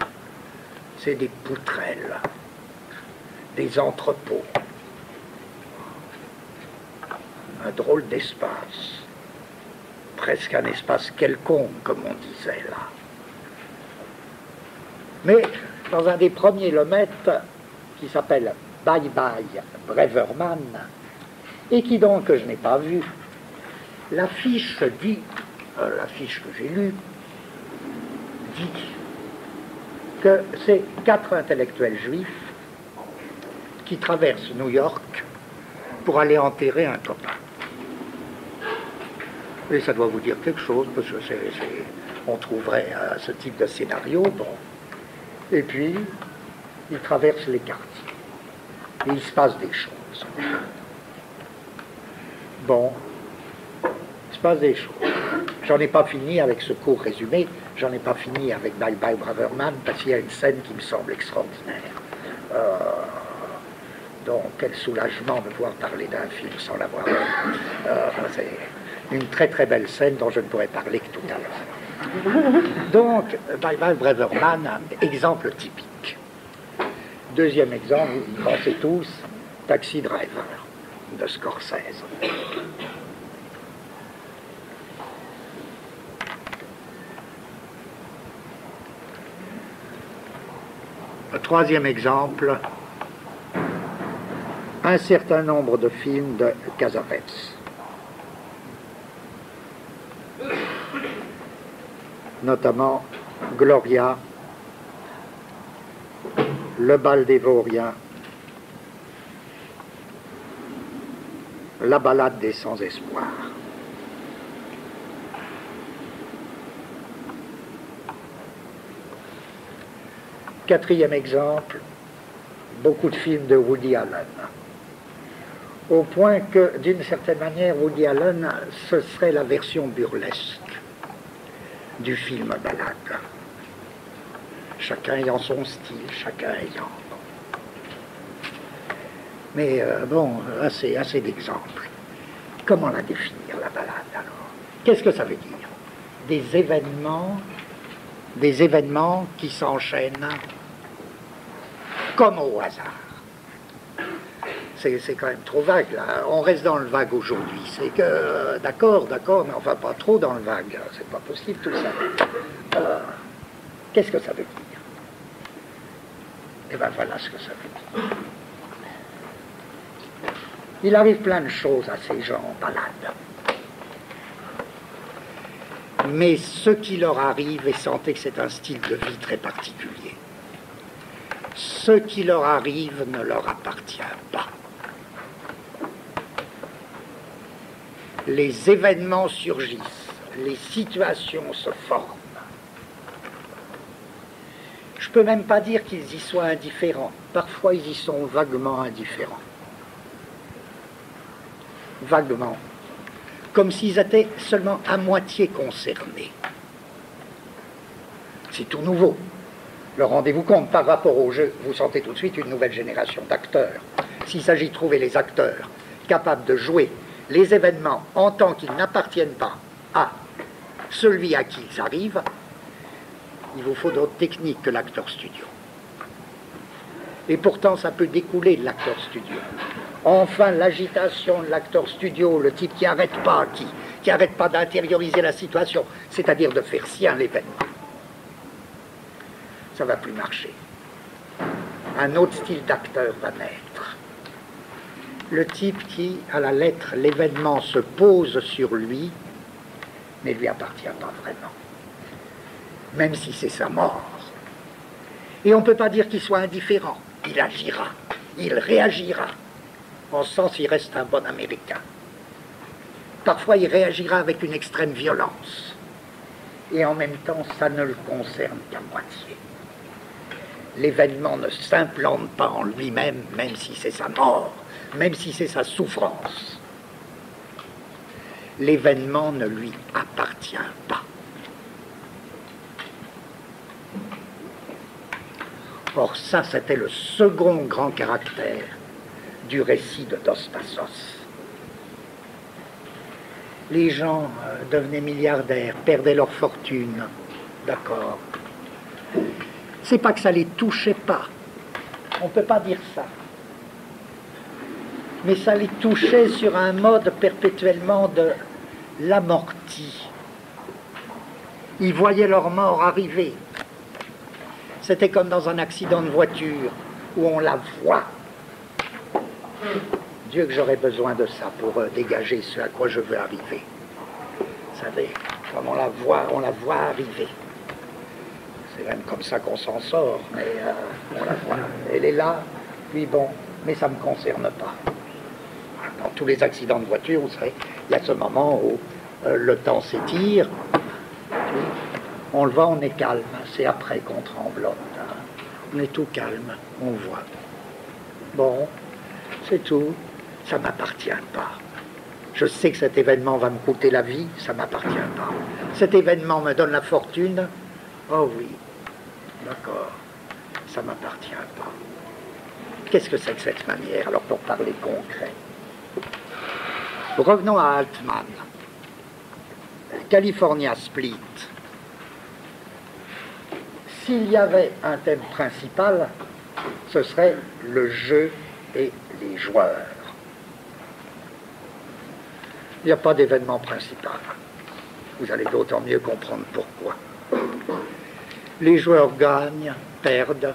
C'est des poutrelles, des entrepôts, un drôle d'espace, presque un espace quelconque, comme on disait là. Mais dans un des premiers Lumet, qui s'appelle Bye Bye Braverman, et qui donc, que je n'ai pas vu, l'affiche dit, l'affiche que j'ai lue, dit que c'est 4 intellectuels juifs qui traversent New York pour aller enterrer un copain. Et ça doit vous dire quelque chose, parce que on trouverait ce type de scénario, bon. Et puis, ils traversent les quartiers. Et il se passe des choses. Bon. Il se passe des choses. J'en ai pas fini avec ce court résumé, j'en ai pas fini avec Bye Bye Braverman, parce qu'il y a une scène qui me semble extraordinaire. Donc, quel soulagement de pouvoir parler d'un film sans l'avoir vu. C'est une très belle scène dont je ne pourrais parler que tout à l'heure. Donc, Bye Bye Braverman, exemple typique. Deuxième exemple, vous y pensez tous, Taxi Driver de Scorsese. Troisième exemple, un certain nombre de films de Cassavetes. Notamment Gloria, Le bal des vauriens, La balade des sans-espoir. Quatrième exemple, beaucoup de films de Woody Allen. Au point que, d'une certaine manière, Woody Allen, ce serait la version burlesque du film balade. chacun ayant son style, chacun ayant... Mais bon, assez d'exemples. Comment la définir, la balade, alors? Qu'est-ce que ça veut dire? Des événements qui s'enchaînent comme au hasard. C'est quand même trop vague, là. On reste dans le vague aujourd'hui. C'est que, d'accord, mais on va pas trop dans le vague. C'est pas possible, tout ça. Qu'est-ce que ça veut dire? Eh bien, voilà ce que ça veut dire. Il arrive plein de choses à ces gens en balade. Mais ce qui leur arrive, et sentez que c'est un style de vie très particulier, ce qui leur arrive ne leur appartient pas. Les événements surgissent, les situations se forment. Je ne peux même pas dire qu'ils y soient indifférents. Parfois, ils y sont vaguement indifférents. Vaguement. Comme s'ils étaient seulement à moitié concernés. C'est tout nouveau. Le rendez-vous compte par rapport au jeu. Vous sentez tout de suite une nouvelle génération d'acteurs. S'il s'agit de trouver les acteurs capables de jouer les événements en tant qu'ils n'appartiennent pas à celui à qui ils arrivent, il vous faut d'autres techniques que l'acteur studio. Et pourtant, ça peut découler de l'acteur studio. Enfin, l'agitation de l'acteur studio, le type qui n'arrête pas d'intérioriser la situation, c'est-à-dire de faire sien l'événement. Ça ne va plus marcher. Un autre style d'acteur va naître. Le type qui, à la lettre, l'événement se pose sur lui, ne lui appartient pas vraiment. Même si c'est sa mort. Et on ne peut pas dire qu'il soit indifférent. Il agira, il réagira. En ce sens, il reste un bon Américain. Parfois, il réagira avec une extrême violence. Et en même temps, ça ne le concerne qu'à moitié. L'événement ne s'implante pas en lui-même, même si c'est sa mort, même si c'est sa souffrance. L'événement ne lui appartient pas. Or, ça, c'était le second grand caractère du récit de Dos Passos. Les gens devenaient milliardaires, perdaient leur fortune, d'accord. C'est pas que ça les touchait pas, on ne peut pas dire ça. Mais ça les touchait sur un mode perpétuellement de l'amorti. Ils voyaient leur mort arriver. C'était comme dans un accident de voiture où on la voit. Dieu que j'aurais besoin de ça pour dégager ce à quoi je veux arriver. Vous savez, comme on la voit arriver. C'est même comme ça qu'on s'en sort, mais on la voit. Elle est là, puis bon, mais ça ne me concerne pas. Dans tous les accidents de voiture, vous savez, il y a ce moment où le temps s'étire, on le voit, on est calme. C'est après qu'on tremblote. Hein. On est tout calme, on voit. Bon, c'est tout. Ça ne m'appartient pas. Je sais que cet événement va me coûter la vie, ça ne m'appartient pas. Cet événement me donne la fortune, oh oui, d'accord, ça ne m'appartient pas. Qu'est-ce que c'est que cette manière, alors pour parler concret? Revenons à Altman. California Split. S'il y avait un thème principal, ce serait le jeu et les joueurs. Il n'y a pas d'événement principal. Vous allez d'autant mieux comprendre pourquoi. Les joueurs gagnent, perdent,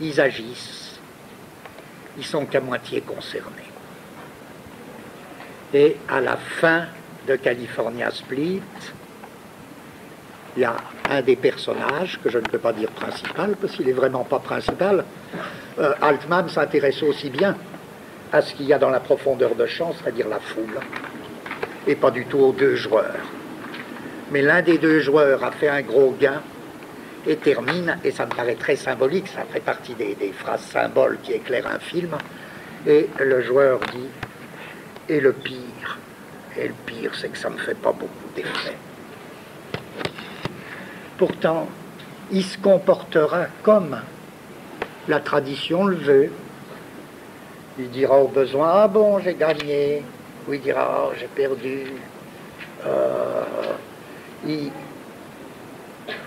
ils agissent, ils sont qu'à moitié concernés. Et à la fin de California Split, il y a un des personnages, que je ne peux pas dire principal, parce qu'il n'est vraiment pas principal. Altman s'intéresse aussi bien à ce qu'il y a dans la profondeur de champ, c'est-à-dire la foule, et pas du tout aux deux joueurs. Mais l'un des deux joueurs a fait un gros gain et termine, et ça me paraît très symbolique, ça fait partie des phrases symboles qui éclairent un film, et le joueur dit « et le pire ». Et le pire, c'est que ça ne me fait pas beaucoup d'effet. Pourtant, il se comportera comme la tradition le veut. Il dira au besoin, ah bon, j'ai gagné. Ou il dira, oh, j'ai perdu.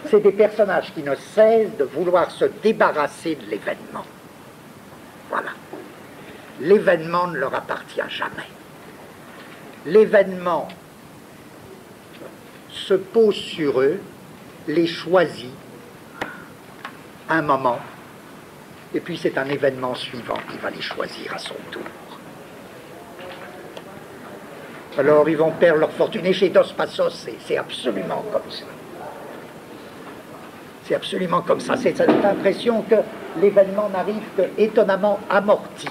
C'est des personnages qui ne cessent de vouloir se débarrasser de l'événement. Voilà. L'événement ne leur appartient jamais. L'événement se pose sur eux, les choisit un moment, et puis c'est un événement suivant qui va les choisir à son tour. Alors ils vont perdre leur fortune. Et chez Dos Passos, c'est absolument comme ça. C'est absolument comme ça. C'est cette impression que l'événement n'arrive qu'étonnamment amorti.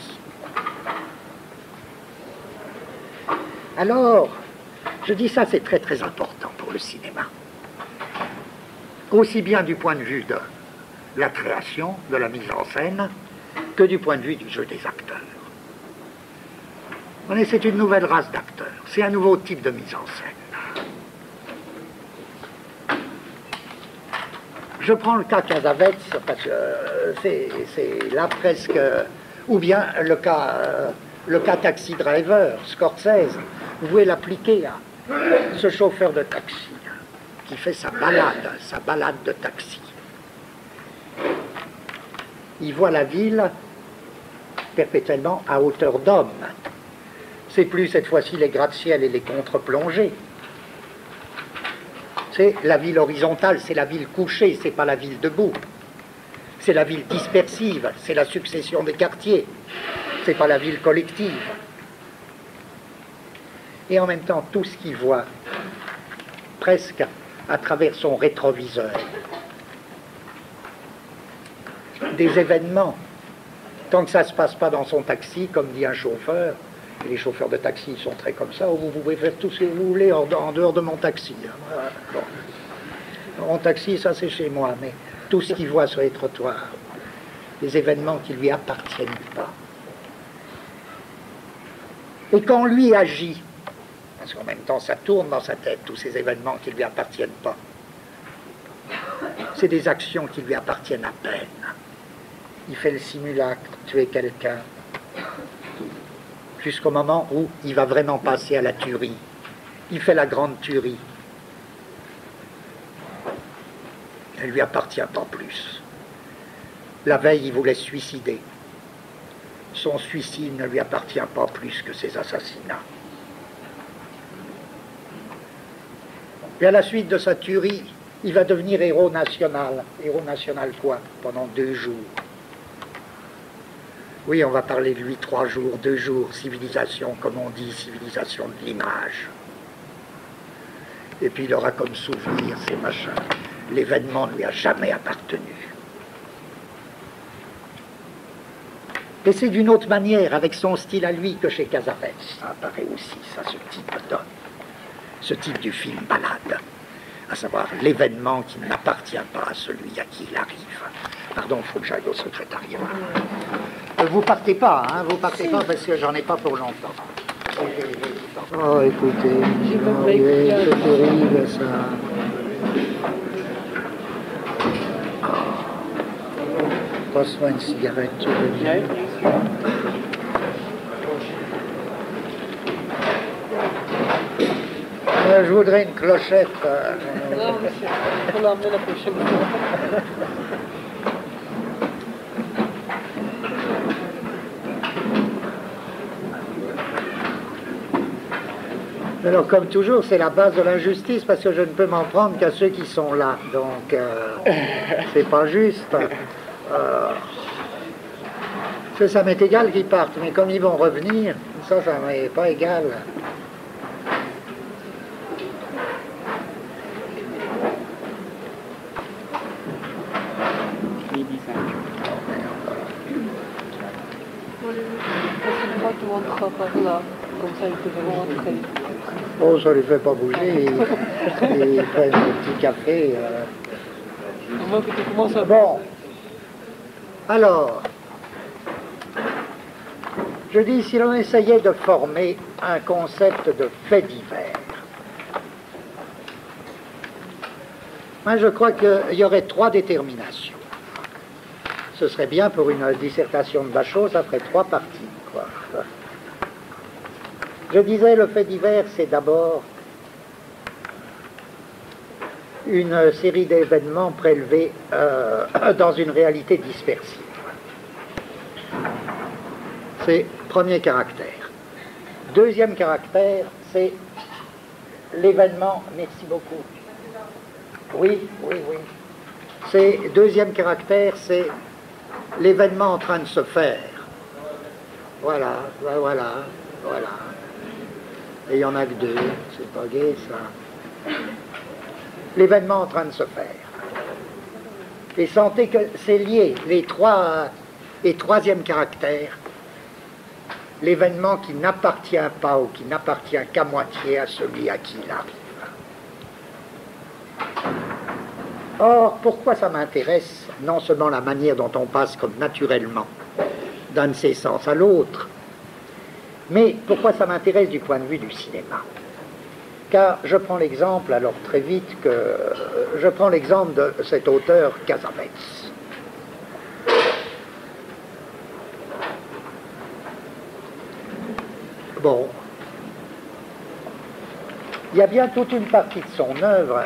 Alors, je dis ça, c'est très très important pour le cinéma. Aussi bien du point de vue de la création, de la mise en scène, que du point de vue du jeu des acteurs. C'est une nouvelle race d'acteurs, c'est un nouveau type de mise en scène. Je prends le cas Cassavetes, parce que c'est là presque, ou bien le cas Taxi Driver, Scorsese. Vous pouvez l'appliquer à ce chauffeur de taxi qui fait sa balade de taxi. Il voit la ville perpétuellement à hauteur d'homme. C'est plus cette fois-ci les gratte-ciel et les contre-plongées. C'est la ville horizontale, c'est la ville couchée, c'est pas la ville debout. C'est la ville dispersive, c'est la succession des quartiers, c'est pas la ville collective. Et en même temps, tout ce qu'il voit, presque à travers son rétroviseur, des événements, tant que ça ne se passe pas dans son taxi, comme dit un chauffeur, et les chauffeurs de taxi sont très comme ça, vous pouvez faire tout ce que vous voulez en dehors de mon taxi. Voilà. Bon. Mon taxi, ça c'est chez moi, mais tout ce qu'il voit sur les trottoirs, des événements qui ne lui appartiennent pas. Et quand lui agit, parce qu'en même temps ça tourne dans sa tête, tous ces événements qui ne lui appartiennent pas, c'est des actions qui lui appartiennent à peine. Il fait le simulacre, tuer quelqu'un, jusqu'au moment où il va vraiment passer à la tuerie. Il fait la grande tuerie. Elle ne lui appartient pas plus. La veille, il voulait se suicider. Son suicide ne lui appartient pas plus que ses assassinats. Et à la suite de sa tuerie, il va devenir héros national. Héros national quoi? Pendant 2 jours. Oui, on va parler de lui 3 jours, 2 jours, civilisation, comme on dit, civilisation de l'image. Et puis il aura comme souvenir ces machins. L'événement ne lui a jamais appartenu. Et c'est d'une autre manière, avec son style à lui, que chez Cassavetes, ça apparaît aussi, ça, ce type d'homme. Ce type du film balade. À savoir l'événement qui n'appartient pas à celui à qui il arrive. Pardon, il faut que j'aille au secrétariat. Vous partez pas, hein, vous partez pas parce que j'en ai pas pour longtemps. Oh, écoutez, c'est terrible ça. Passe-moi une cigarette, tu veux bien. Je voudrais une clochette. Non, monsieur, on l'emmène la prochaine fois. Alors, comme toujours, c'est la base de l'injustice, parce que je ne peux m'en prendre qu'à ceux qui sont là. Donc, c'est pas juste. Ça m'est égal qu'ils partent, mais comme ils vont revenir, ça m'est pas égal. Tu monteras par là, comme ça ils peuvent rentrer. Oh, ça ne les fait pas bouger, ils prennent un petit café. Moi, que tu commences à... Bon, alors, je dis, si l'on essayait de former un concept de fait divers, Moi, je crois qu'il y aurait 3 déterminations. Ce serait bien pour une dissertation de Bachot, ça ferait 3 parties, quoi. Je disais, le fait divers, c'est d'abord une série d'événements prélevés dans une réalité dispersive. C'est premier caractère. Deuxième caractère, c'est l'événement. Merci beaucoup. Oui. Deuxième caractère, c'est l'événement en train de se faire. Voilà. Et il n'y en a que 2, c'est pas gai ça. L'événement en train de se faire. Et sentez que c'est lié, et troisième caractère, l'événement qui n'appartient pas ou qui n'appartient qu'à moitié à celui à qui il arrive. Or, pourquoi ça m'intéresse? Non seulement la manière dont on passe comme naturellement d'un de ces sens à l'autre, mais pourquoi ça m'intéresse du point de vue du cinéma? Car je prends l'exemple, alors très vite, je prends l'exemple de cet auteur Cassavetes. Bon, il y a bien toute une partie de son œuvre.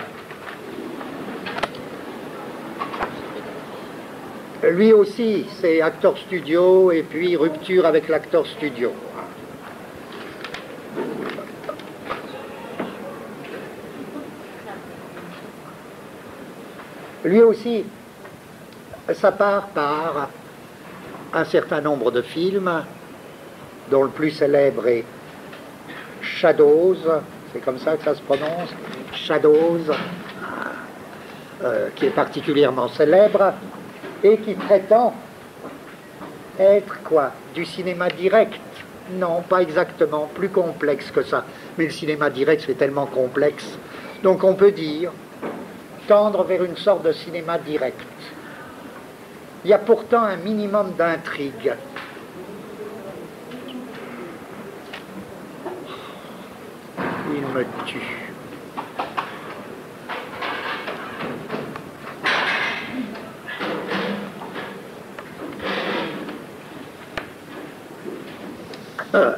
Lui aussi, c'est acteur studio et puis rupture avec l'acteur studio. Lui aussi, ça part par un certain nombre de films, dont le plus célèbre est Shadows, c'est comme ça que ça se prononce, Shadows, qui est particulièrement célèbre, et qui prétend être quoi? Du cinéma direct? Non, pas exactement, plus complexe que ça. Mais le cinéma direct, c'est tellement complexe. Donc on peut dire tendre vers une sorte de cinéma direct. Il y a pourtant un minimum d'intrigue. Il me tue.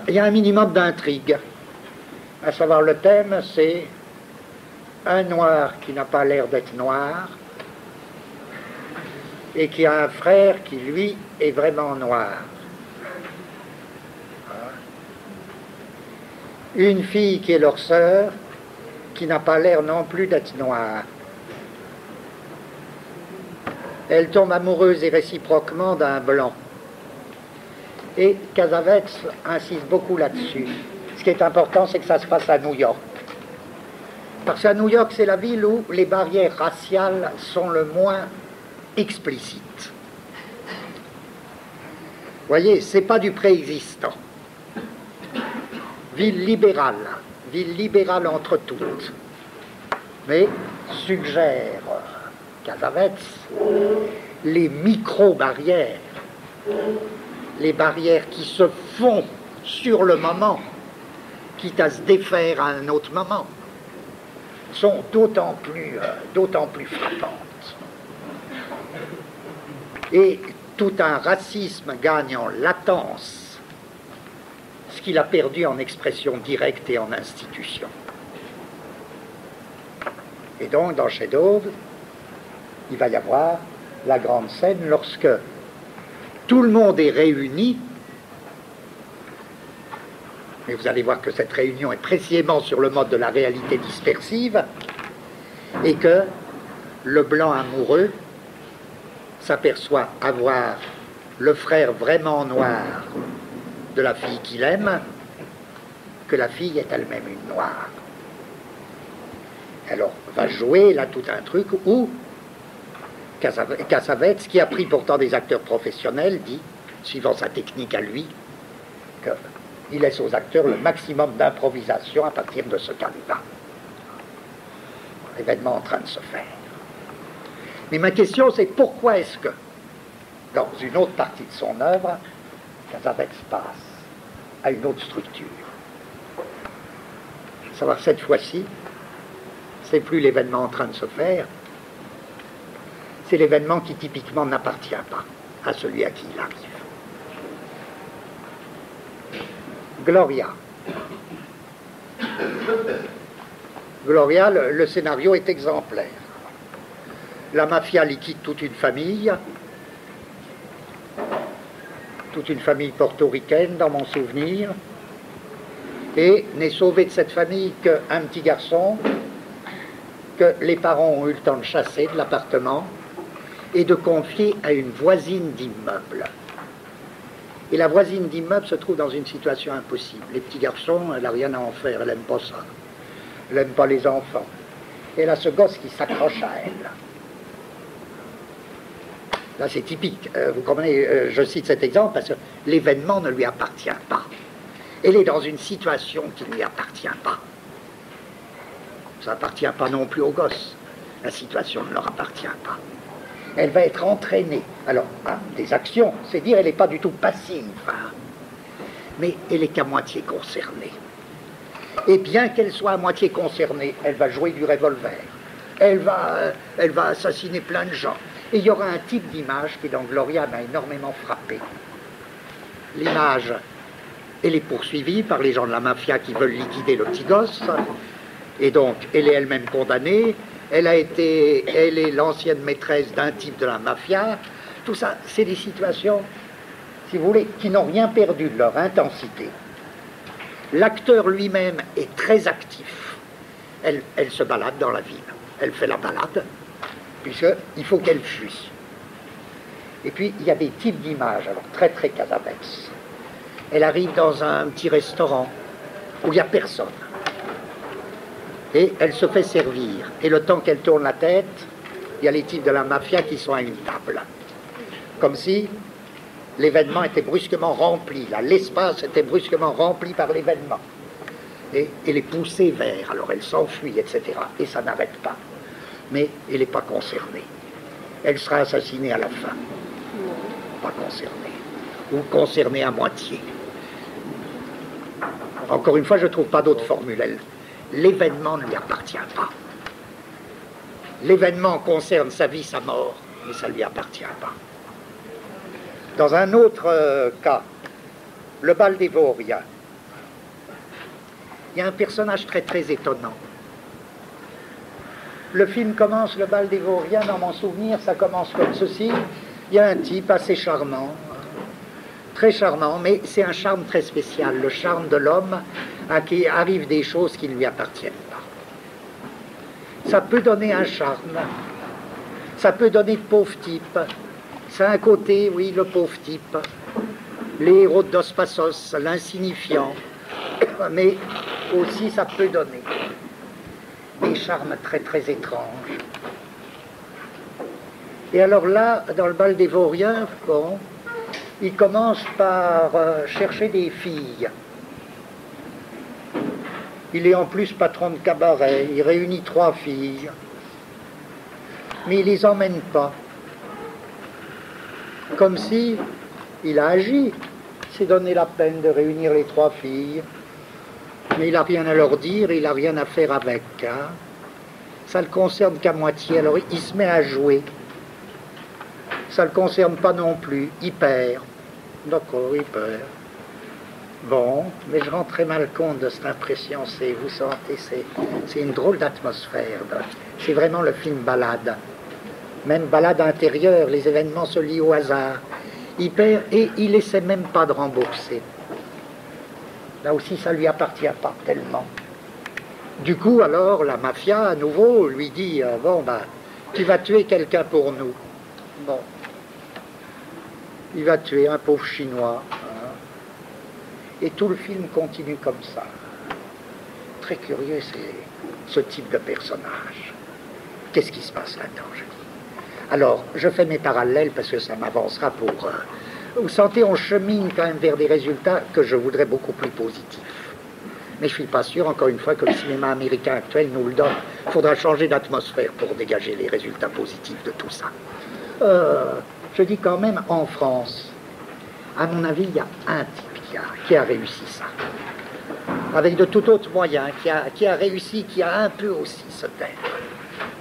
Il y a un minimum d'intrigue. À savoir, le thème, c'est un noir qui n'a pas l'air d'être noir et qui a un frère qui, lui, est vraiment noir. Une fille qui est leur sœur, qui n'a pas l'air non plus d'être noire. Elle tombe amoureuse et réciproquement d'un blanc. Et Cassavetes insiste beaucoup là-dessus. Ce qui est important, c'est que ça se passe à New York. Parce qu'à New York, c'est la ville où les barrières raciales sont le moins explicites. Vous voyez, c'est pas du préexistant. Ville libérale entre toutes. Mais suggère Cassavetes les micro-barrières, les barrières qui se font sur le moment, quitte à se défaire à un autre moment, sont d'autant plus frappantes. Et tout un racisme gagne en latence ce qu'il a perdu en expression directe et en institution. Et donc, dans Shadows, il va y avoir la grande scène lorsque tout le monde est réuni, mais vous allez voir que cette réunion est précisément sur le mode de la réalité dispersive, et que le blanc amoureux s'aperçoit avoir le frère vraiment noir de la fille qu'il aime, que la fille est elle-même une noire. Alors va jouer là tout un truc où Cassavetes, qui a pris pourtant des acteurs professionnels, dit, suivant sa technique à lui, qu'il laisse aux acteurs le maximum d'improvisation à partir de ce cas-là. L'événement en train de se faire. Mais ma question, c'est pourquoi est-ce que, dans une autre partie de son œuvre, Cassavetes passe à une autre structure. À savoir, cette fois-ci, c'est plus l'événement en train de se faire, c'est l'événement qui typiquement n'appartient pas à celui à qui il arrive. Gloria. Gloria, le scénario est exemplaire. La mafia liquide toute une famille portoricaine dans mon souvenir, et n'est sauvé de cette famille qu'un petit garçon que les parents ont eu le temps de chasser de l'appartement et de confier à une voisine d'immeuble. Et la voisine d'immeuble se trouve dans une situation impossible. Les petits garçons, elle n'a rien à en faire, elle n'aime pas ça. Elle n'aime pas les enfants. Et elle a ce gosse qui s'accroche à elle. Là, c'est typique. Vous comprenez, je cite cet exemple parce que l'événement ne lui appartient pas. Elle est dans une situation qui ne lui appartient pas. Ça n'appartient pas non plus au gosse. La situation ne leur appartient pas. Elle va être entraînée. Alors, des actions, c'est dire elle n'est pas du tout passive, hein, mais elle n'est qu'à moitié concernée. Et bien qu'elle soit à moitié concernée, elle va jouer du revolver. Elle va assassiner plein de gens. Et il y aura un type d'image qui, dans Gloria, m'a énormément frappé. L'image, elle est poursuivie par les gens de la mafia qui veulent liquider le petit gosse. Et donc, elle est elle-même condamnée. Elle est l'ancienne maîtresse d'un type de la mafia. Tout ça, c'est des situations, si vous voulez, qui n'ont rien perdu de leur intensité. L'acteur lui-même est très actif. Elle se balade dans la ville. Elle fait la balade, puisqu'il faut qu'elle fuit. Et puis, il y a des types d'images, alors très, très Casablanca. Elle arrive dans un petit restaurant où il n'y a personne. Et elle se fait servir. Et le temps qu'elle tourne la tête, il y a les types de la mafia qui sont à une table. Comme si l'événement était brusquement rempli. Là, l'espace était brusquement rempli par l'événement. Et elle est poussée vers, alors elle s'enfuit, etc. Et ça n'arrête pas. Mais elle n'est pas concernée. Elle sera assassinée à la fin. Pas concernée. Ou concernée à moitié. Encore une fois, je ne trouve pas d'autre formule. L'événement ne lui appartient pas. L'événement concerne sa vie, sa mort, mais ça ne lui appartient pas. Dans un autre cas, le bal des Vauriens, il y a un personnage très très étonnant. Le film commence, le bal des Vauriens, dans mon souvenir, ça commence comme ceci. Il y a un type assez charmant, très charmant, mais c'est un charme très spécial, le charme de l'homme à qui arrivent des choses qui ne lui appartiennent pas. Ça peut donner un charme, ça peut donner de pauvres types. C'est un côté, oui, le pauvre type, les héros de Dos Passos, l'insignifiant, mais aussi ça peut donner des charmes très très étranges. Et alors là, dans le bal des Vauriens, bon, il commence par chercher des filles. Il est en plus patron de cabaret, il réunit 3 filles, mais il ne les emmène pas. Comme si il a agi, il s'est donné la peine de réunir les 3 filles, mais il n'a rien à leur dire, il n'a rien à faire avec. Hein. Ça ne le concerne qu'à moitié, alors il se met à jouer. Ça ne le concerne pas non plus, il perd. D'accord, il perd. Bon, mais je rends très mal compte de cette impression, vous sentez, c'est une drôle d'atmosphère. C'est vraiment le film balade. Même balade intérieure, les événements se lient au hasard. Il perd et il n'essaie même pas de rembourser. Là aussi, ça ne lui appartient pas tellement. Du coup, alors, la mafia, à nouveau, lui dit, bon, ben, tu vas tuer quelqu'un pour nous. Bon. Il va tuer un pauvre Chinois. Et tout le film continue comme ça. Très curieux, c'est ce type de personnage. Qu'est-ce qui se passe là-dedans, je dis. Alors, je fais mes parallèles parce que ça m'avancera pour... vous sentez, on chemine quand même vers des résultats que je voudrais beaucoup plus positifs. Mais je ne suis pas sûr, encore une fois, que le cinéma américain actuel nous le donne. Il faudra changer d'atmosphère pour dégager les résultats positifs de tout ça. Je dis quand même, en France, à mon avis, il y a un type qui a réussi ça. Avec de tout autres moyens, qui a réussi, qui a un peu aussi ce thème.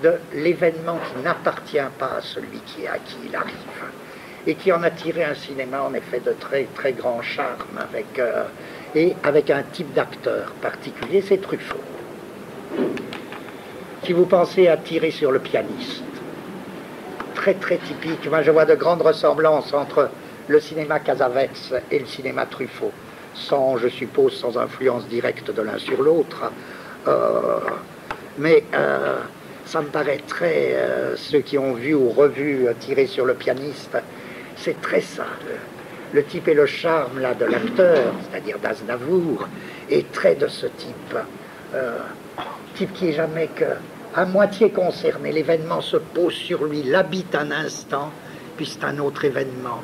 de l'événement qui n'appartient pas à celui à qui il arrive, et qui en a tiré un cinéma en effet de très, très grand charme, avec un type d'acteur particulier, c'est Truffaut. Si vous pensez à Tirer sur le pianiste, très très typique, moi je vois de grandes ressemblances entre le cinéma Cassavetes et le cinéma Truffaut, je suppose, sans influence directe de l'un sur l'autre, mais ça me paraît très, ceux qui ont vu ou revu Tirer sur le pianiste, c'est très ça, le type et le charme là de l'acteur, c'est-à-dire d'Aznavour, est très de ce type, type qui est jamais qu'à moitié concerné, l'événement se pose sur lui, l'habite un instant, puis c'est un autre événement.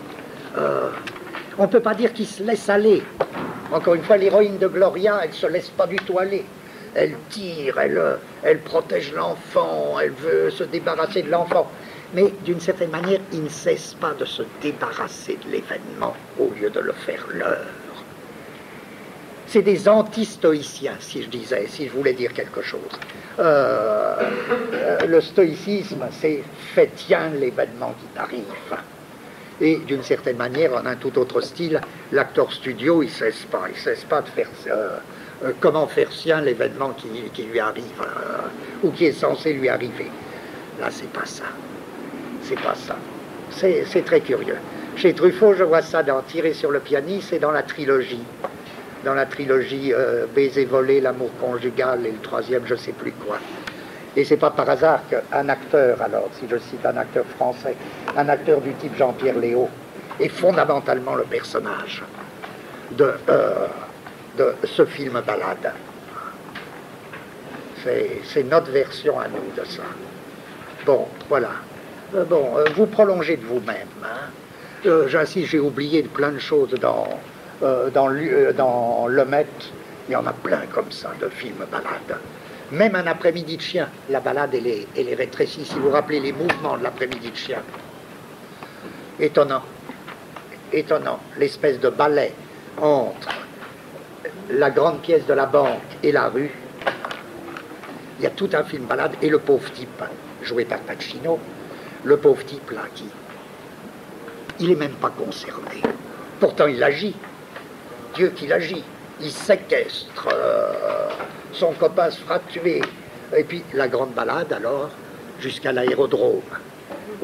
On ne peut pas dire qu'il se laisse aller. Encore une fois, l'héroïne de Gloria, elle ne se laisse pas du tout aller. Elle tire, elle protège l'enfant, elle veut se débarrasser de l'enfant. Mais d'une certaine manière, il ne cesse pas de se débarrasser de l'événement au lieu de le faire leur. C'est des anti-stoïciens, si je voulais dire quelque chose. Le stoïcisme, c'est fait tien l'événement qui t'arrive. Et d'une certaine manière, en un tout autre style, l'acteur studio, il ne cesse pas de faire comment faire sien l'événement qui lui arrive, ou qui est censé lui arriver. Là, c'est pas ça. C'est pas ça. C'est très curieux. Chez Truffaut, je vois ça dans Tirer sur le pianiste et dans la trilogie. Dans la trilogie Baiser volé, l'amour conjugal et le troisième, je ne sais plus quoi. Et c'est pas par hasard qu'un acteur, alors, si je cite un acteur français, un acteur du type Jean-Pierre Léaud, est fondamentalement le personnage de ce film Ballade. C'est notre version à nous de ça. Bon, voilà. Vous prolongez de vous-même. Hein. J'insiste, j'ai oublié plein de choses dans Lemaitre. Il y en a plein comme ça, de films Ballades. Même Un après-midi de chien, la balade, elle est rétrécie. Si vous vous rappelez les mouvements de l'après-midi de chien. Étonnant. Étonnant. L'espèce de ballet entre la grande pièce de la banque et la rue. Il y a tout un film Ballade. Et le pauvre type, joué par Pacino, le pauvre type là, il n'est même pas concerné. Pourtant, il agit. Dieu qu'il agit. Il séquestre. Son copain se fera tuer. Et puis, la grande balade, alors, jusqu'à l'aérodrome.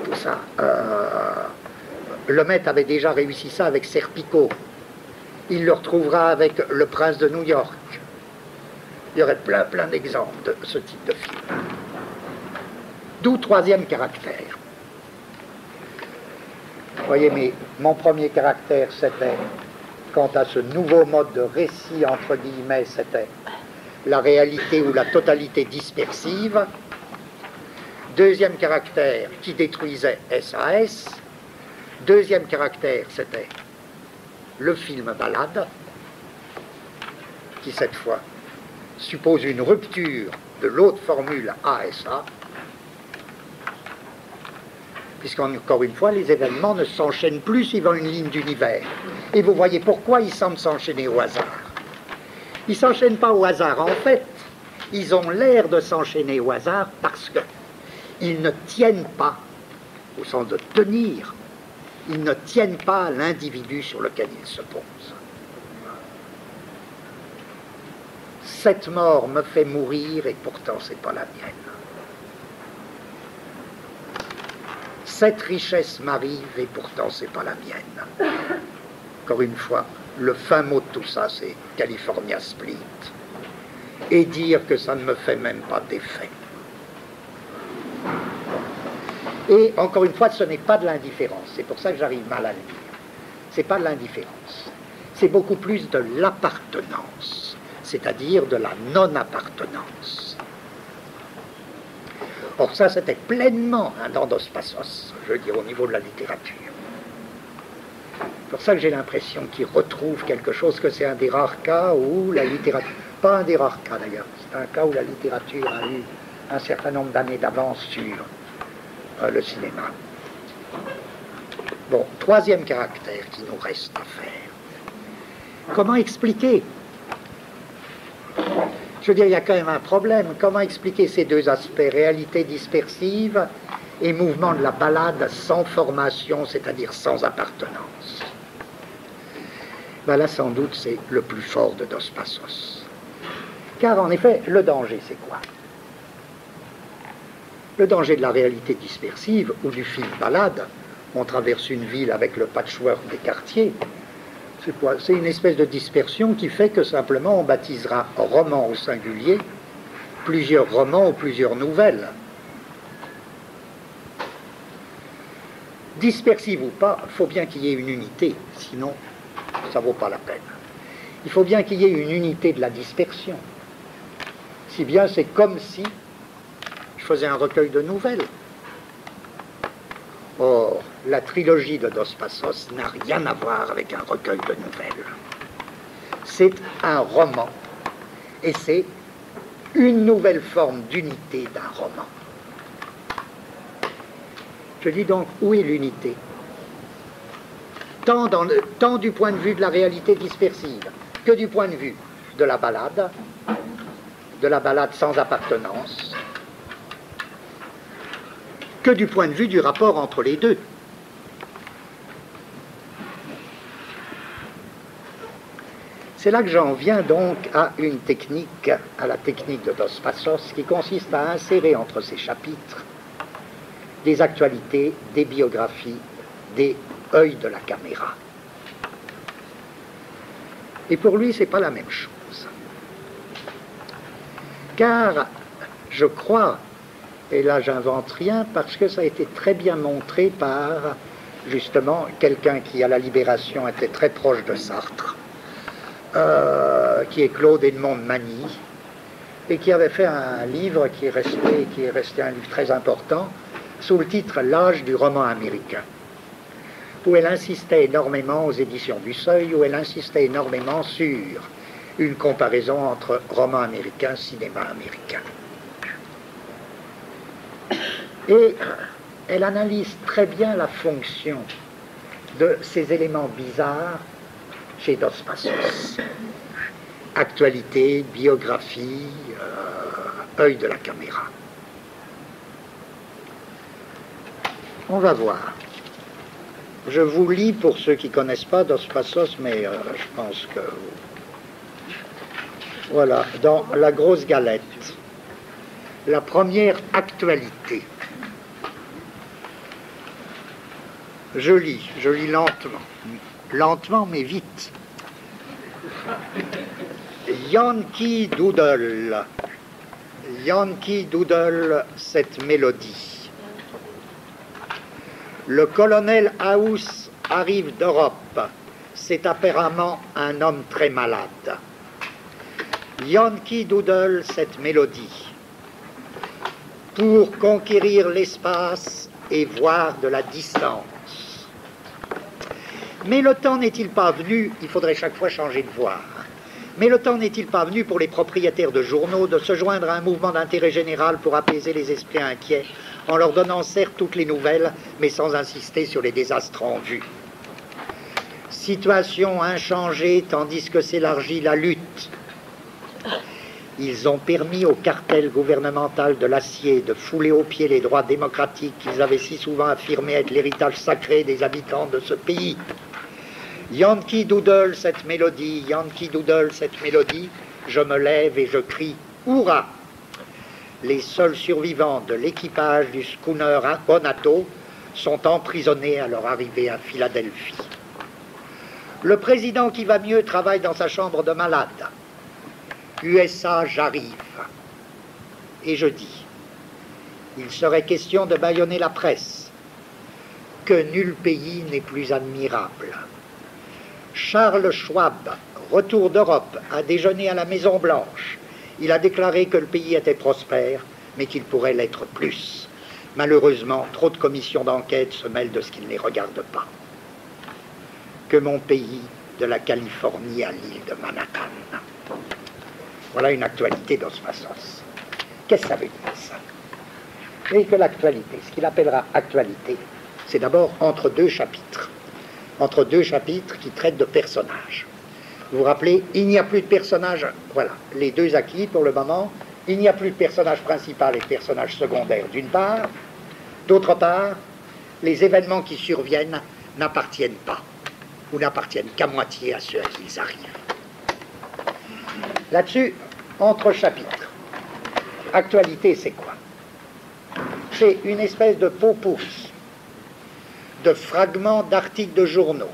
Tout ça. Lemaitre avait déjà réussi ça avec Serpico. Il le retrouvera avec Le Prince de New York. Il y aurait plein d'exemples de ce type de film. D'où troisième caractère. Vous voyez, mais mon premier caractère, c'était, quant à ce nouveau mode de récit, entre guillemets, c'était la réalité ou la totalité dispersive. Deuxième caractère, qui détruisait SAS. Deuxième caractère, c'était le film Ballade, qui cette fois suppose une rupture de l'autre formule ASA, puisqu'encore une fois, les événements ne s'enchaînent plus suivant une ligne d'univers. Et vous voyez pourquoi ils semblent s'enchaîner au hasard. Ils ne s'enchaînent pas au hasard. En fait, ils ont l'air de s'enchaîner au hasard parce qu'ils ne tiennent pas, au sens de tenir, ils ne tiennent pas à l'individu sur lequel ils se posent. Cette mort me fait mourir et pourtant c'est pas la mienne. Cette richesse m'arrive et pourtant c'est pas la mienne. Encore une fois, le fin mot de tout ça, c'est California Split. Et dire que ça ne me fait même pas d'effet. Et encore une fois, ce n'est pas de l'indifférence. C'est pour ça que j'arrive mal à le dire. C'est pas de l'indifférence. C'est beaucoup plus de l'appartenance, c'est-à-dire de la non-appartenance. Or ça, c'était pleinement un Dos Passos, je veux dire, au niveau de la littérature. C'est pour ça que j'ai l'impression qu'il retrouve quelque chose, que c'est un des rares cas où la littérature, pas un des rares cas d'ailleurs, c'est un cas où la littérature a eu un certain nombre d'années d'avance sur le cinéma. Bon, troisième caractère qui nous reste à faire. Comment expliquer Je veux dire, il y a quand même un problème. Comment expliquer ces deux aspects, réalité dispersive et mouvement de la balade sans formation, c'est-à-dire sans appartenance? Ben là, sans doute, c'est le plus fort de Dos Passos. Car, en effet, le danger, c'est quoi? Le danger de la réalité dispersive ou du film balade, on traverse une ville avec le patchwork des quartiers, c'est quoi? C'est une espèce de dispersion qui fait que simplement on baptisera roman au singulier plusieurs romans ou plusieurs nouvelles. Dispersive ou pas, il faut bien qu'il y ait une unité, sinon ça ne vaut pas la peine. Il faut bien qu'il y ait une unité de la dispersion. Si bien c'est comme si je faisais un recueil de nouvelles. Or, la trilogie de Dos Passos n'a rien à voir avec un recueil de nouvelles. C'est un roman. Et c'est une nouvelle forme d'unité d'un roman. Je dis donc, où est l'unité? Tant du point de vue de la réalité dispersive que du point de vue de la balade sans appartenance, que du point de vue du rapport entre les deux. C'est là que j'en viens donc à une technique, à la technique de Dos Passos, qui consiste à insérer entre ces chapitres des actualités, des biographies, des œils de la caméra. Et pour lui, ce n'est pas la même chose. Car je crois, et là j'invente rien, parce que ça a été très bien montré par, justement, quelqu'un qui à la Libération était très proche de Sartre, qui est Claude Edmond Magny, et qui avait fait un livre qui est resté un livre très important, sous le titre « L'âge du roman américain », où elle insistait énormément aux éditions du Seuil, où elle insistait énormément sur une comparaison entre roman américain, cinéma américain. Et elle analyse très bien la fonction de ces éléments bizarres chez Dos Passos. Actualité, biographie, œil de la caméra. On va voir. Je vous lis, pour ceux qui ne connaissent pas Dos Passos, mais je pense que... Voilà, dans La Grosse Galette, la première actualité. Je lis lentement mais vite. Yankee Doodle, cette mélodie. Le colonel House arrive d'Europe. C'est apparemment un homme très malade. Yankee Doodle, cette mélodie. Pour conquérir l'espace et voir de la distance. Mais le temps n'est-il pas venu, il faudrait chaque fois changer de voir, mais le temps n'est-il pas venu pour les propriétaires de journaux de se joindre à un mouvement d'intérêt général pour apaiser les esprits inquiets, en leur donnant certes toutes les nouvelles, mais sans insister sur les désastres en vue. Situation inchangée tandis que s'élargit la lutte. Ils ont permis au cartel gouvernemental de l'acier de fouler aux pieds les droits démocratiques qu'ils avaient si souvent affirmé être l'héritage sacré des habitants de ce pays. Yankee Doodle, cette mélodie, Yankee Doodle, cette mélodie, je me lève et je crie « Hurrah !» Les seuls survivants de l'équipage du schooner Bonato sont emprisonnés à leur arrivée à Philadelphie. Le président qui va mieux travaille dans sa chambre de malade. USA, j'arrive. Et je dis, il serait question de bâillonner la presse, que nul pays n'est plus admirable. Charles Schwab, retour d'Europe, a déjeuné à la Maison-Blanche. Il a déclaré que le pays était prospère, mais qu'il pourrait l'être plus. Malheureusement, trop de commissions d'enquête se mêlent de ce qui ne les regarde pas. Que mon pays, de la Californie à l'île de Manhattan. Voilà une actualité Dos Passos. Qu'est-ce que ça veut dire, ça? Et que l'actualité, ce qu'il appellera actualité, c'est d'abord entre deux chapitres qui traitent de personnages. Vous vous rappelez, il n'y a plus de personnage, voilà, les deux acquis pour le moment, il n'y a plus de personnage principal et de personnage secondaire d'une part, d'autre part, les événements qui surviennent n'appartiennent pas, ou n'appartiennent qu'à moitié à ceux à qui ils arrivent. Là-dessus, entre chapitres, actualité c'est quoi? C'est une espèce de pot-pourri de fragments d'articles de journaux,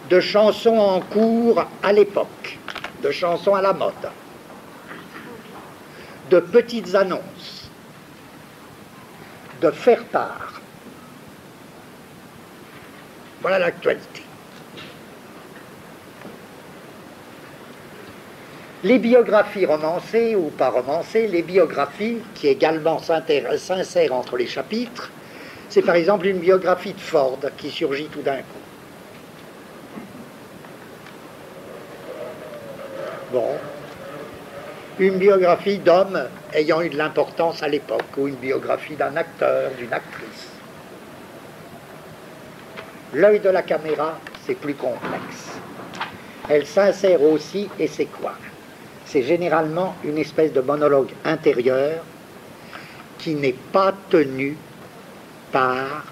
de chansons en cours à l'époque, de chansons à la mode, de petites annonces, de faire-part. Voilà l'actualité. Les biographies romancées ou pas romancées, les biographies qui également s'insèrent entre les chapitres, c'est par exemple une biographie de Ford qui surgit tout d'un coup. Bon, une biographie d'homme ayant eu de l'importance à l'époque, ou une biographie d'un acteur, d'une actrice. L'œil de la caméra, c'est plus complexe. Elle s'insère aussi, et c'est quoi? C'est généralement une espèce de monologue intérieur qui n'est pas tenu par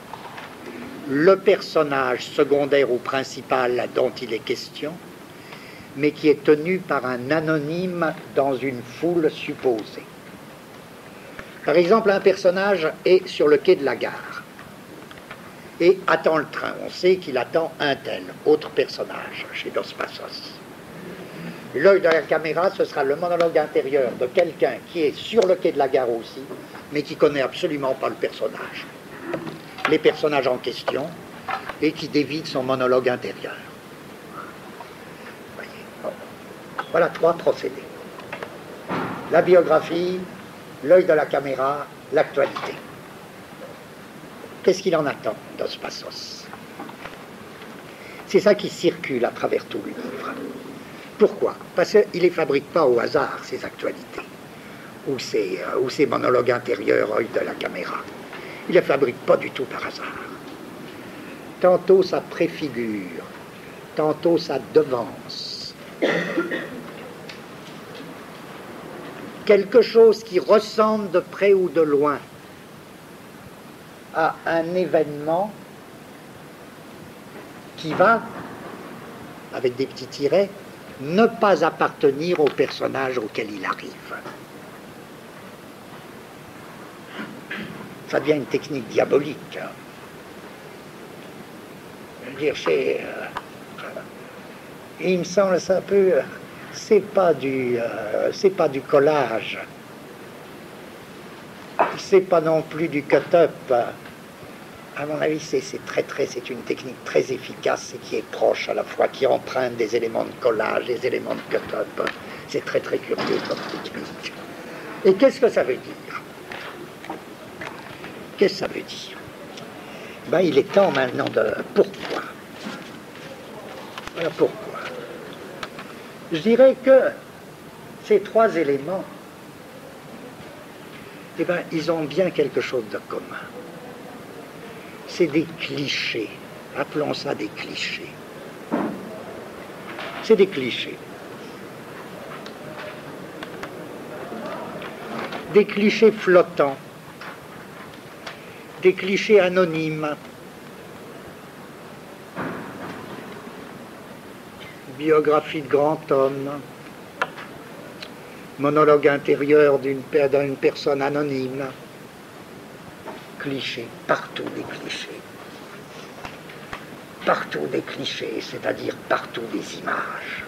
le personnage secondaire ou principal dont il est question, mais qui est tenu par un anonyme dans une foule supposée. Par exemple, un personnage est sur le quai de la gare et attend le train. On sait qu'il attend un tel, autre personnage, chez Dos Passos. L'œil de la caméra, ce sera le monologue intérieur de quelqu'un qui est sur le quai de la gare aussi, mais qui ne connaît absolument pas le personnage. Les personnages en question, et qui dévide son monologue intérieur. Voilà 3 procédés. La biographie, l'œil de la caméra, l'actualité. Qu'est-ce qu'il en attend, Dos Passos? C'est ça qui circule à travers tout le livre. Pourquoi? Parce qu'il ne les fabrique pas au hasard, ces actualités, ou ces monologues intérieurs, œil de la caméra. Il ne les fabrique pas du tout par hasard. Tantôt ça préfigure, tantôt ça devance. Quelque chose qui ressemble de près ou de loin à un événement qui va, avec des petits tirets, ne pas appartenir au personnage auquel il arrive. Ça devient une technique diabolique. Hein. Je veux dire, il me semble ça peu... c'est pas du collage. C'est pas non plus du cut-up. À mon avis, c'est une technique très efficace et qui est proche à la fois, qui emprunte des éléments de collage, des éléments de cut-up. C'est très très curieux comme technique. Et qu'est-ce que ça veut dire? Qu'est-ce que ça veut dire? Ben, il est temps maintenant de... Pourquoi? Voilà pourquoi. Je dirais que ces 3 éléments, eh ben, ils ont bien quelque chose de commun. C'est des clichés. Appelons ça des clichés. C'est des clichés. Des clichés flottants. Des clichés anonymes. Biographie de grand homme. Monologue intérieur d'une personne anonyme. Clichés, partout des clichés. Partout des clichés, c'est-à-dire partout des images.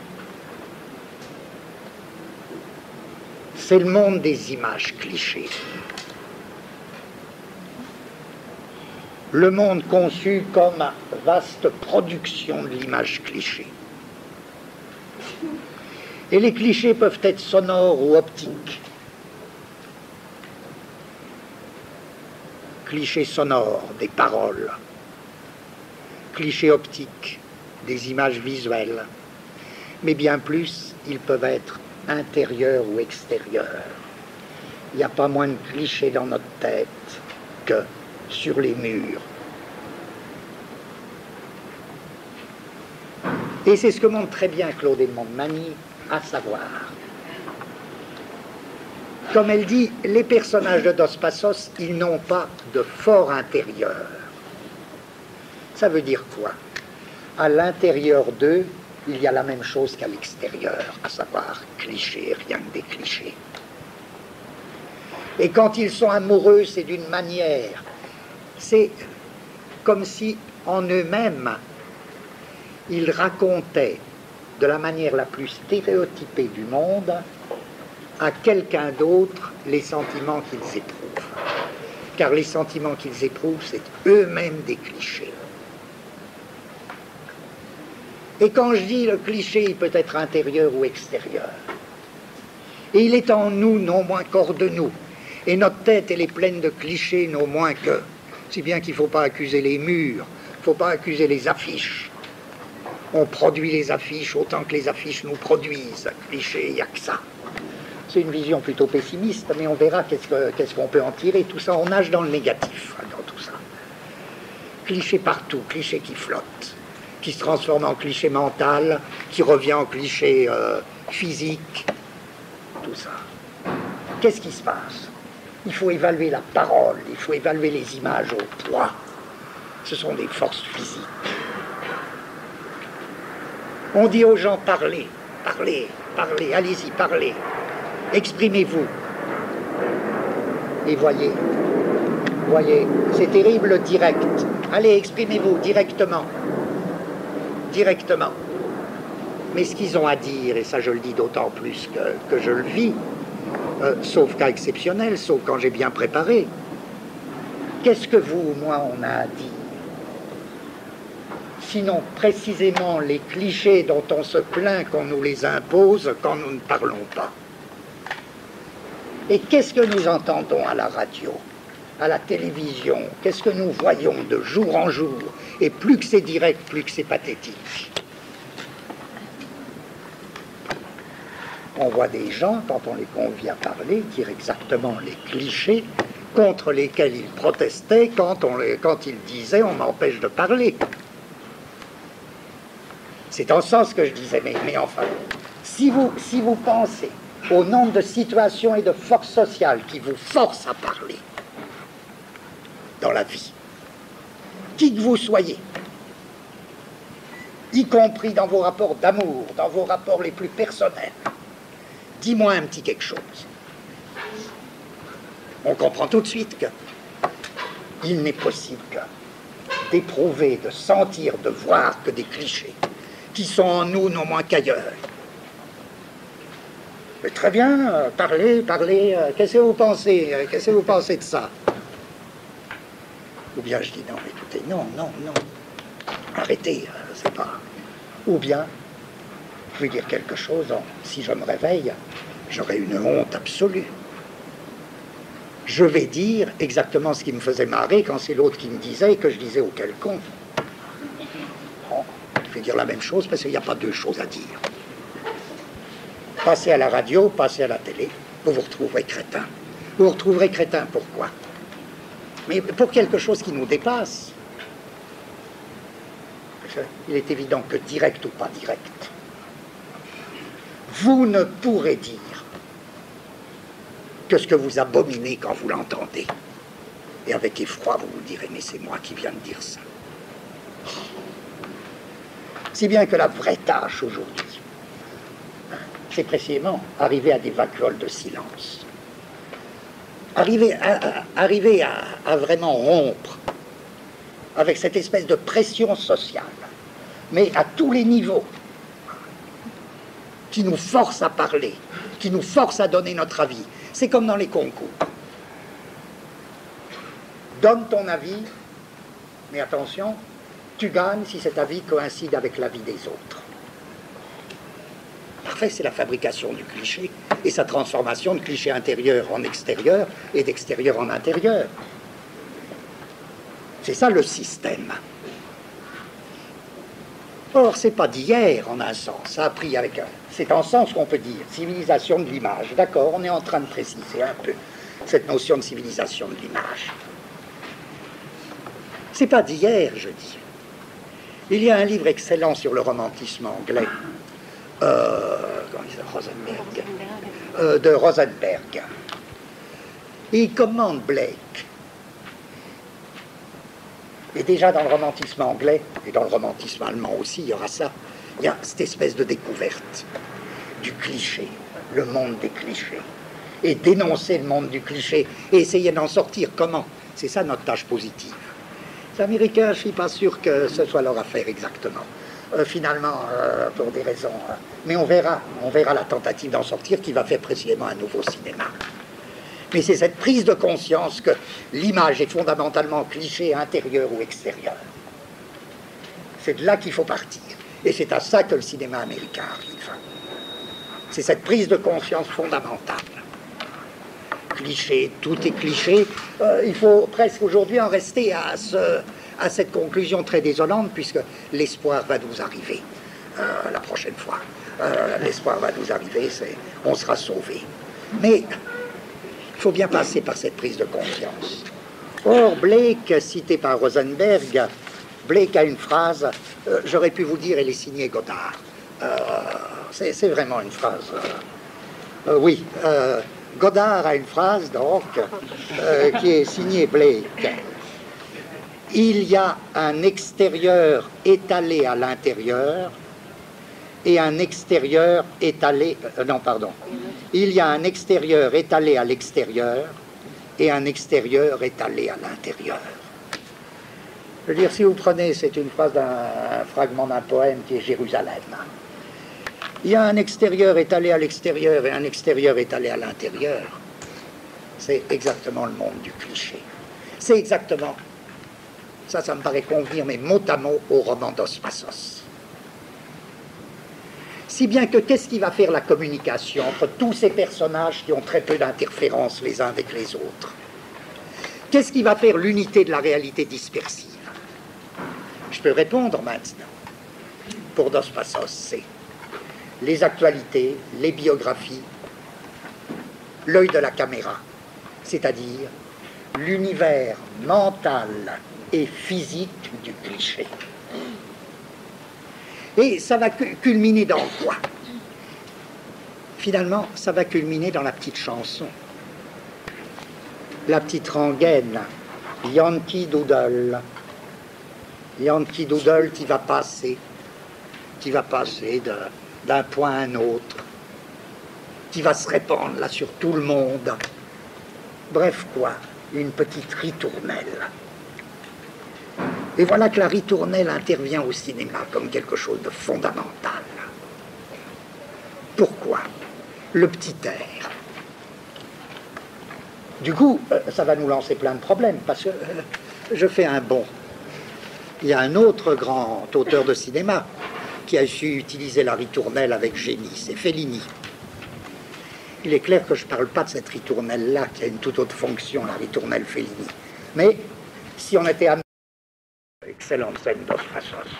C'est le monde des images clichés. Le monde conçu comme vaste production de l'image cliché. Et les clichés peuvent être sonores ou optiques. Clichés sonores, des paroles. Clichés optiques, des images visuelles. Mais bien plus, ils peuvent être intérieurs ou extérieurs. Il n'y a pas moins de clichés dans notre tête que sur les murs. Et c'est ce que montre très bien Claude Edmond-Magny, à savoir, comme elle dit, les personnages de Dos Passos, ils n'ont pas de fort intérieur. Ça veut dire quoi? À l'intérieur d'eux, il y a la même chose qu'à l'extérieur, à savoir clichés, rien que des clichés. Et quand ils sont amoureux, c'est d'une manière, c'est comme si en eux-mêmes, ils racontaient de la manière la plus stéréotypée du monde à quelqu'un d'autre les sentiments qu'ils éprouvent. Car les sentiments qu'ils éprouvent, c'est eux-mêmes des clichés. Et quand je dis le cliché, il peut être intérieur ou extérieur. Et il est en nous, non moins qu'hors de nous. Et notre tête, elle est pleine de clichés, non moins que. Si bien qu'il ne faut pas accuser les murs, il ne faut pas accuser les affiches. On produit les affiches autant que les affiches nous produisent. Cliché, il n'y a que ça. C'est une vision plutôt pessimiste, mais on verra qu'est-ce qu'on peut en tirer. Tout ça, on nage dans le négatif, dans tout ça. Cliché partout, cliché qui flotte, qui se transforme en cliché mental, qui revient en cliché physique, tout ça. Qu'est-ce qui se passe? Il faut évaluer la parole, il faut évaluer les images au poids. Ce sont des forces physiques. On dit aux gens, parlez, parlez, parlez, allez-y, parlez, exprimez-vous. Et voyez, c'est terrible le direct. Allez, exprimez-vous directement. Directement. Mais ce qu'ils ont à dire, et ça je le dis d'autant plus que je le vis, sauf cas exceptionnel, sauf quand j'ai bien préparé, qu'est-ce que vous ou moi on a à dire? Sinon précisément les clichés dont on se plaint qu'on nous les impose quand nous ne parlons pas. Et qu'est-ce que nous entendons à la radio, à la télévision? Qu'est-ce que nous voyons de jour en jour? Et plus que c'est direct, plus que c'est pathétique. On voit des gens, quand on les convie à parler, dire exactement les clichés contre lesquels ils protestaient quand ils disaient « on m'empêche de parler ». C'est en ce sens que je disais, mais enfin, si vous pensez au nombre de situations et de forces sociales qui vous forcent à parler dans la vie, qui que vous soyez, y compris dans vos rapports d'amour, dans vos rapports les plus personnels, dis-moi un petit quelque chose. On comprend tout de suite qu'il n'est possible d'éprouver, de sentir, de voir que des clichés qui sont en nous non moins qu'ailleurs. Mais très bien, parlez, qu'est-ce que vous pensez? Qu'est-ce que vous pensez de ça? Ou bien je dis non, écoutez, non, arrêtez, c'est pas. Ou bien, je vais dire quelque chose, si je me réveille, j'aurai une honte absolue. Je vais dire exactement ce qui me faisait marrer quand c'est l'autre qui me disait que je disais au quelconque. Bon, je vais dire la même chose parce qu'il n'y a pas deux choses à dire. Passez à la radio, passez à la télé, vous vous retrouverez crétin. Vous vous retrouverez crétin, pourquoi? Mais pour quelque chose qui nous dépasse. Il est évident que direct ou pas direct, vous ne pourrez dire que ce que vous abominez quand vous l'entendez. Et avec effroi, vous vous direz, mais c'est moi qui viens de dire ça. Si bien que la vraie tâche aujourd'hui, c'est précisément arriver à des vacuoles de silence. Arriver à vraiment rompre avec cette espèce de pression sociale, mais à tous les niveaux, qui nous force à parler, qui nous force à donner notre avis. C'est comme dans les concours. Donne ton avis, mais attention, tu gagnes si cet avis coïncide avec l'avis des autres. Parfait, c'est la fabrication du cliché et sa transformation de cliché intérieur en extérieur et d'extérieur en intérieur. C'est ça le système. Or, c'est pas d'hier en un sens, ça a pris avec un... C'est en sens qu'on peut dire, civilisation de l'image. D'accord, on est en train de préciser un peu cette notion de civilisation de l'image. C'est pas d'hier, je dis. Il y a un livre excellent sur le romantisme anglais, comment il s'appelle, de Rosenberg. Il commande Blake. Et déjà dans le romantisme anglais, et dans le romantisme allemand aussi, il y aura ça, il y a cette espèce de découverte du cliché, le monde des clichés. Et dénoncer le monde du cliché, et essayer d'en sortir. Comment? C'est ça notre tâche positive. Les Américains, je ne suis pas sûr que ce soit leur affaire exactement. Finalement, pour des raisons... mais on verra la tentative d'en sortir qui va faire précisément un nouveau cinéma. Mais c'est cette prise de conscience que l'image est fondamentalement cliché intérieur ou extérieur. C'est de là qu'il faut partir. Et c'est à ça que le cinéma américain arrive. C'est cette prise de conscience fondamentale. Cliché, tout est cliché. Il faut presque aujourd'hui en rester à cette conclusion très désolante, puisque l'espoir va nous arriver la prochaine fois. L'espoir va nous arriver, on sera sauvé. Mais il faut bien passer par cette prise de conscience. Or, Blake, cité par Rosenberg, Blake a une phrase, j'aurais pu vous dire, elle est signée Godard. C'est vraiment une phrase. Oui, Godard a une phrase, donc, qui est signée Blake. Il y a un extérieur étalé à l'intérieur et un extérieur étalé... non, pardon. Il y a un extérieur étalé à l'extérieur et un extérieur étalé à l'intérieur. Je veux dire, si vous prenez, c'est une phrase d'un fragment d'un poème qui est Jérusalem. Il y a un extérieur étalé à l'extérieur et un extérieur étalé à l'intérieur. C'est exactement le monde du cliché. C'est exactement, ça me paraît convenir, mais mot à mot au roman d'Os Passos. Si bien que qu'est-ce qui va faire la communication entre tous ces personnages qui ont très peu d'interférences les uns avec les autres? Qu'est-ce qui va faire l'unité de la réalité dispersive? Je peux répondre maintenant. Pour Dos Passos, c'est les actualités, les biographies, l'œil de la caméra, c'est-à-dire l'univers mental et physique du cliché. Et ça va culminer dans quoi? Finalement, ça va culminer dans la petite chanson. La petite rengaine, Yankee Doodle. Yankee Doodle qui va passer d'un point à un autre, qui va se répandre là sur tout le monde. Bref quoi, une petite ritournelle. Et voilà que la ritournelle intervient au cinéma comme quelque chose de fondamental. Pourquoi? Le petit air. Du coup, ça va nous lancer plein de problèmes, parce que je fais un bond. Il y a un autre grand auteur de cinéma qui a su utiliser la ritournelle avec génie, c'est Fellini. Il est clair que je ne parle pas de cette ritournelle-là, qui a une toute autre fonction, la ritournelle Fellini. Mais si on était amené... Excellente scène d'Os Passos.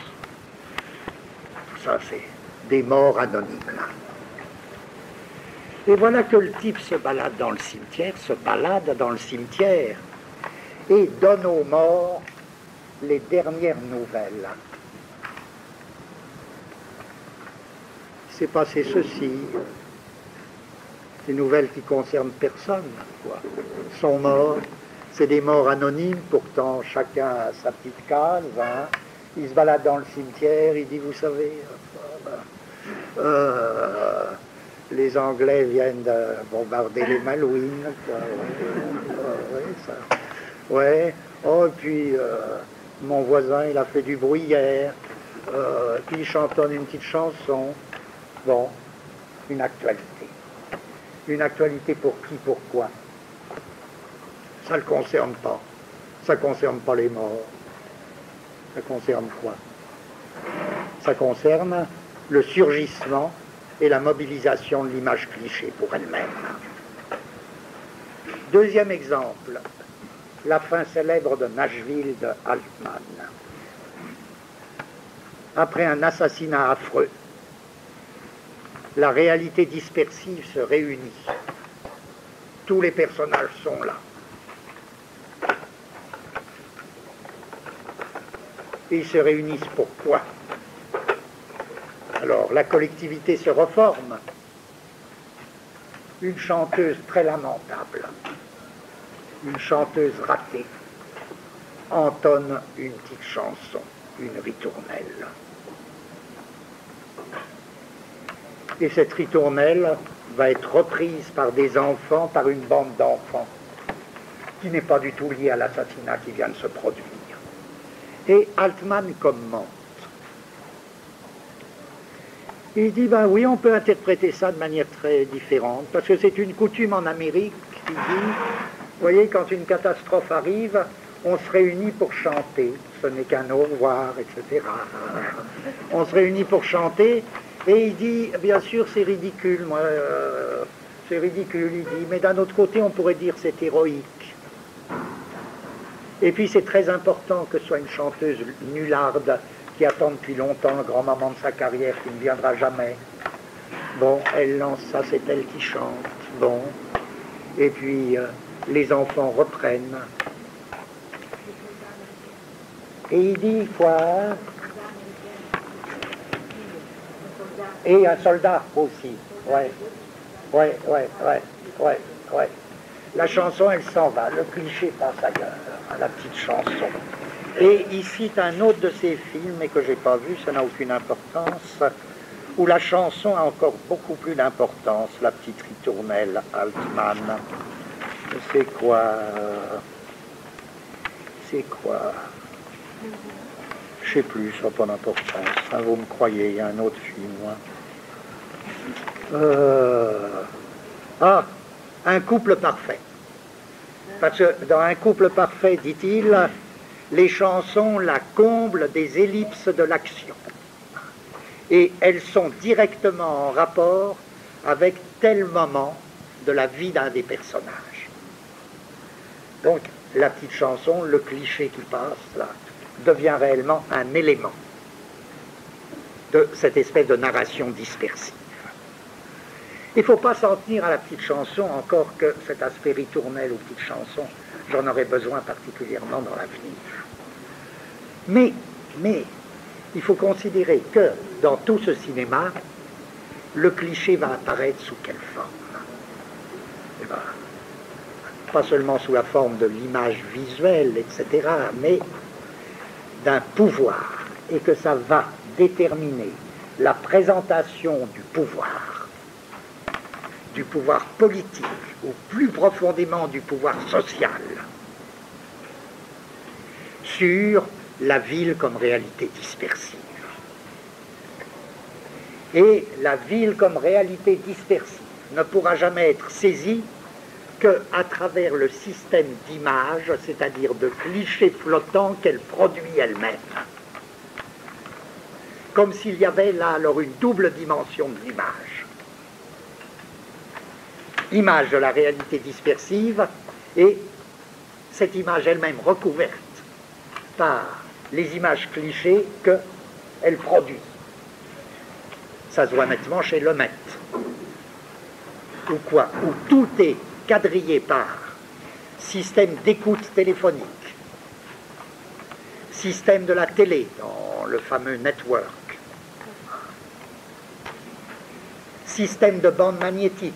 Ça, c'est des morts anonymes, là. Et voilà que le type se balade dans le cimetière, et donne aux morts les dernières nouvelles. Il s'est passé ceci, des nouvelles qui concernent personne, quoi. Ils sont morts, c'est des morts anonymes, pourtant chacun a sa petite case, hein. Il se balade dans le cimetière, il dit, vous savez, les Anglais viennent de bombarder les Malouines, quoi. Ouais, oh, et puis mon voisin, il a fait du bruit hier, puis il chantonne une petite chanson. Bon, une actualité. Une actualité pour qui, pourquoi? Ça ne le concerne pas. Ça ne concerne pas les morts. Ça concerne quoi? Ça concerne le surgissement et la mobilisation de l'image cliché pour elle-même. Deuxième exemple, la fin célèbre de Nashville de Altman. Après un assassinat affreux, la réalité dispersive se réunit. Tous les personnages sont là. Et ils se réunissent pourquoi? Alors, la collectivité se reforme. Une chanteuse très lamentable, une chanteuse ratée, entonne une petite chanson, une ritournelle. Et cette ritournelle va être reprise par des enfants, par une bande d'enfants, qui n'est pas du tout liée à l'assassinat qui vient de se produire. Et Altman commente. Il dit, ben oui, on peut interpréter ça de manière très différente, parce que c'est une coutume en Amérique, il dit, vous voyez, quand une catastrophe arrive, on se réunit pour chanter, ce n'est qu'un au revoir, etc. On se réunit pour chanter, et il dit, bien sûr, c'est ridicule, moi, c'est ridicule, il dit, mais d'un autre côté, on pourrait dire c'est héroïque. Et puis c'est très important que ce soit une chanteuse nullarde, qui attend depuis longtemps le grand moment de sa carrière, qui ne viendra jamais. Bon, elle lance ça, c'est elle qui chante. Bon, et puis les enfants reprennent. Et il dit quoi? Et un soldat aussi. Ouais, ouais, ouais, ouais, ouais, ouais. La chanson, elle s'en va. Le cliché passe ailleurs, à la petite chanson. Et il cite un autre de ses films, mais que je n'ai pas vu, ça n'a aucune importance, où la chanson a encore beaucoup plus d'importance, la petite ritournelle Altman. C'est quoi? C'est quoi? Je ne sais plus, ça n'a pas d'importance. Hein, vous me croyez, il y a un autre film. Ah, Un couple parfait. Parce que dans Un couple parfait, dit-il, les chansons la comblent des ellipses de l'action. Et elles sont directement en rapport avec tel moment de la vie d'un des personnages. Donc, la petite chanson, le cliché qui passe, là, devient réellement un élément de cette espèce de narration dispersive. Il ne faut pas s'en tenir à la petite chanson, encore que cet aspect ritournelle ou petite chanson, j'en aurais besoin particulièrement dans l'avenir. Mais, il faut considérer que dans tout ce cinéma, le cliché va apparaître sous quelle forme? Eh bien, pas seulement sous la forme de l'image visuelle, etc., mais d'un pouvoir, et que ça va déterminer la présentation du pouvoir politique, ou plus profondément du pouvoir social, sur la ville comme réalité dispersive. Et la ville comme réalité dispersive ne pourra jamais être saisie qu'à travers le système d'images, c'est-à-dire de clichés flottants qu'elle produit elle-même. Comme s'il y avait là alors une double dimension de l'image. Image de la réalité dispersive et cette image elle-même recouverte par les images clichés qu'elle produit. Ça se voit nettement chez Lemaitre. Ou quoi? Où tout est quadrillé par système d'écoute téléphonique, système de la télé dans le fameux network, système de bande magnétique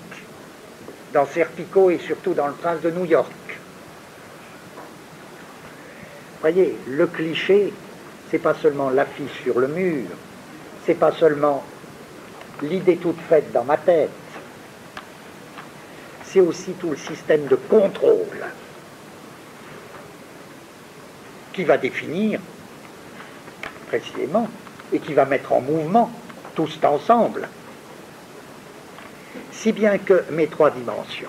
dans Serpico et surtout dans Le Prince de New York. Voyez, le cliché, c'est pas seulement l'affiche sur le mur, c'est pas seulement l'idée toute faite dans ma tête, c'est aussi tout le système de contrôle qui va définir précisément et qui va mettre en mouvement tout cet ensemble. Si bien que mes trois dimensions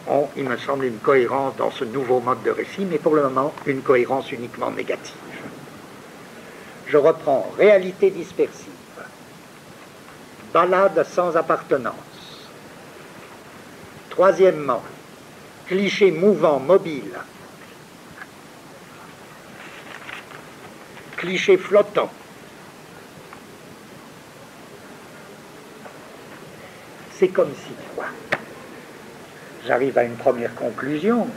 ont, il me semble, une cohérence dans ce nouveau mode de récit, mais pour le moment, une cohérence uniquement négative. Je reprends réalité dispersive, balade sans appartenance. Troisièmement, cliché mouvant, mobile. Cliché flottant. C'est comme si, quoi. J'arrive à une première conclusion.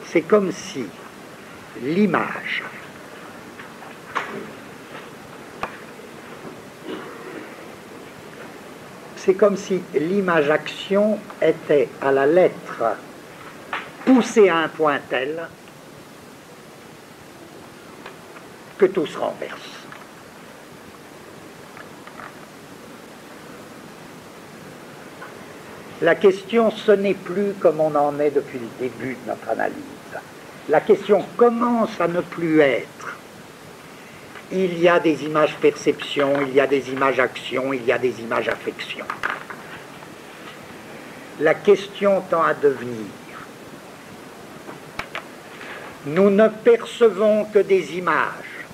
C'est comme si l'image. C'est comme si l'image-action était à la lettre poussée à un point tel que tout se renverse. La question, ce n'est plus comme on en est depuis le début de notre analyse. La question commence à ne plus être. Il y a des images perceptions, il y a des images actions, il y a des images affections. La question tend à devenir: nous ne percevons que des images.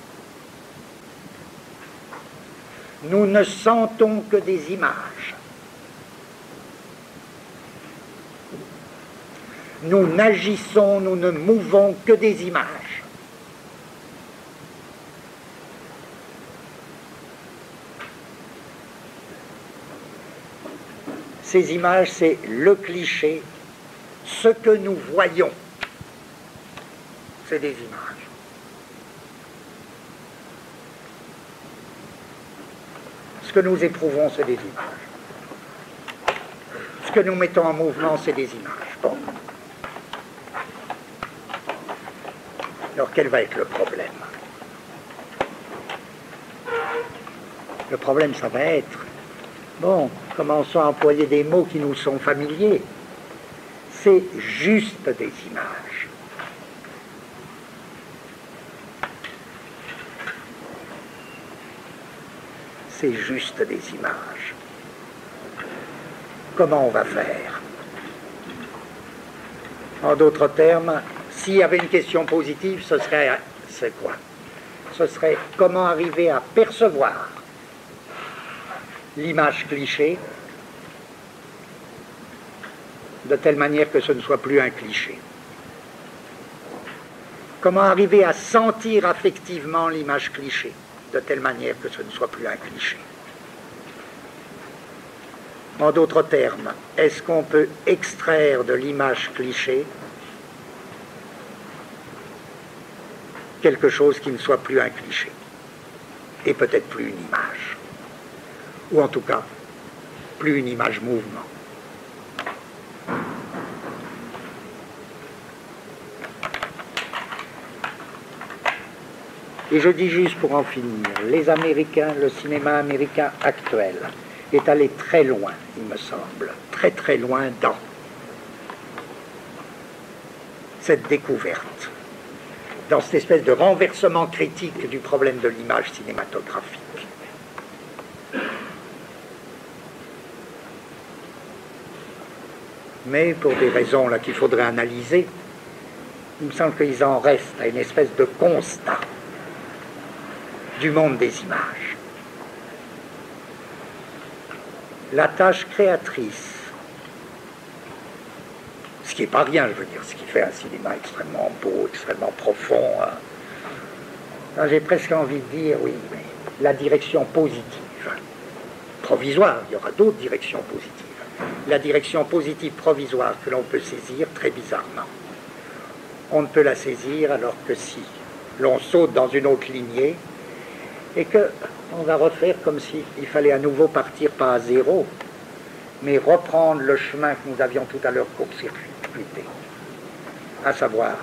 Nous ne sentons que des images. Nous n'agissons, nous ne mouvons que des images. Ces images, c'est le cliché. Ce que nous voyons, c'est des images. Ce que nous éprouvons, c'est des images. Ce que nous mettons en mouvement, c'est des images. Bon. Alors, quel va être le problème? Le problème, ça va être, bon, commençons à employer des mots qui nous sont familiers. C'est juste des images. C'est juste des images. Comment on va faire? En d'autres termes, s'il y avait une question positive, ce serait, c'est quoi? Ce serait comment arriver à percevoir l'image cliché de telle manière que ce ne soit plus un cliché. Comment arriver à sentir affectivement l'image cliché de telle manière que ce ne soit plus un cliché. En d'autres termes, est-ce qu'on peut extraire de l'image cliché quelque chose qui ne soit plus un cliché et peut-être plus une image, ou en tout cas plus une image mouvement. Et je dis juste pour en finir, les Américains, le cinéma américain actuel est allé très loin, il me semble, très très loin dans cette découverte, dans cette espèce de renversement critique du problème de l'image cinématographique. Mais pour des raisons là qu'il faudrait analyser, il me semble qu'ils en restent à une espèce de constat du monde des images. La tâche créatrice, ce qui n'est pas rien, je veux dire, ce qui fait un cinéma extrêmement beau, extrêmement profond. Hein. J'ai presque envie de dire, oui, mais la direction positive, provisoire, il y aura d'autres directions positives. La direction positive provisoire que l'on peut saisir, très bizarrement, on ne peut la saisir alors que si l'on saute dans une autre lignée et qu'on va refaire comme s'il fallait à nouveau partir pas à zéro, mais reprendre le chemin que nous avions tout à l'heure court-circuité, à savoir,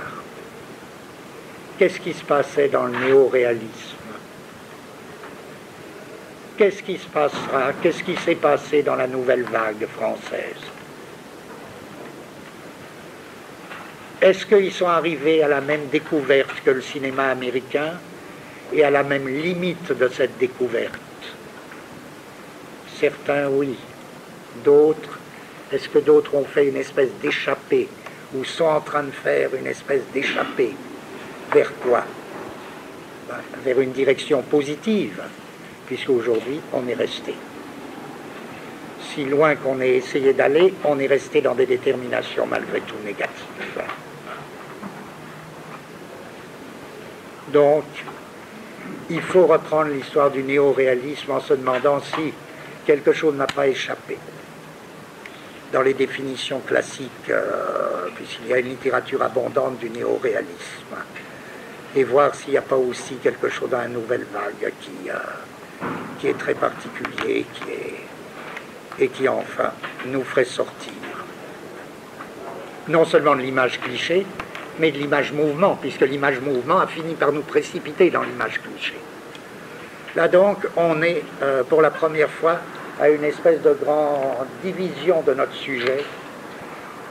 qu'est-ce qui se passait dans le néo-réalisme? Qu'est-ce qui se passera? Qu'est-ce qui s'est passé dans la nouvelle vague française? Est-ce qu'ils sont arrivés à la même découverte que le cinéma américain et à la même limite de cette découverte? Certains, oui. D'autres, est-ce que d'autres ont fait une espèce d'échappée ou sont en train de faire une espèce d'échappée? Vers quoi? Vers une direction positive, puisqu'aujourd'hui, on est resté. Si loin qu'on ait essayé d'aller, on est resté dans des déterminations malgré tout négatives. Donc, il faut reprendre l'histoire du néo-réalisme en se demandant si quelque chose n'a pas échappé. Dans les définitions classiques, puisqu'il y a une littérature abondante du néo-réalisme, et voir s'il n'y a pas aussi quelque chose dans la nouvelle vague qui est très particulier, et qui enfin nous ferait sortir non seulement de l'image cliché, mais de l'image mouvement, puisque l'image mouvement a fini par nous précipiter dans l'image cliché. Là donc, on est pour la première fois à une espèce de grande division de notre sujet.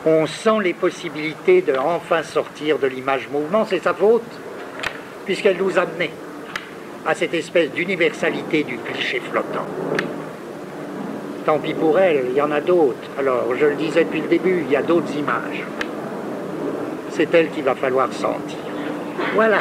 On sent les possibilités de enfin sortir de l'image mouvement, c'est sa faute, puisqu'elle nous amenait à cette espèce d'universalité du cliché flottant. Tant pis pour elle, il y en a d'autres. Alors, je le disais depuis le début, il y a d'autres images. C'est elle qu'il va falloir sentir. Voilà.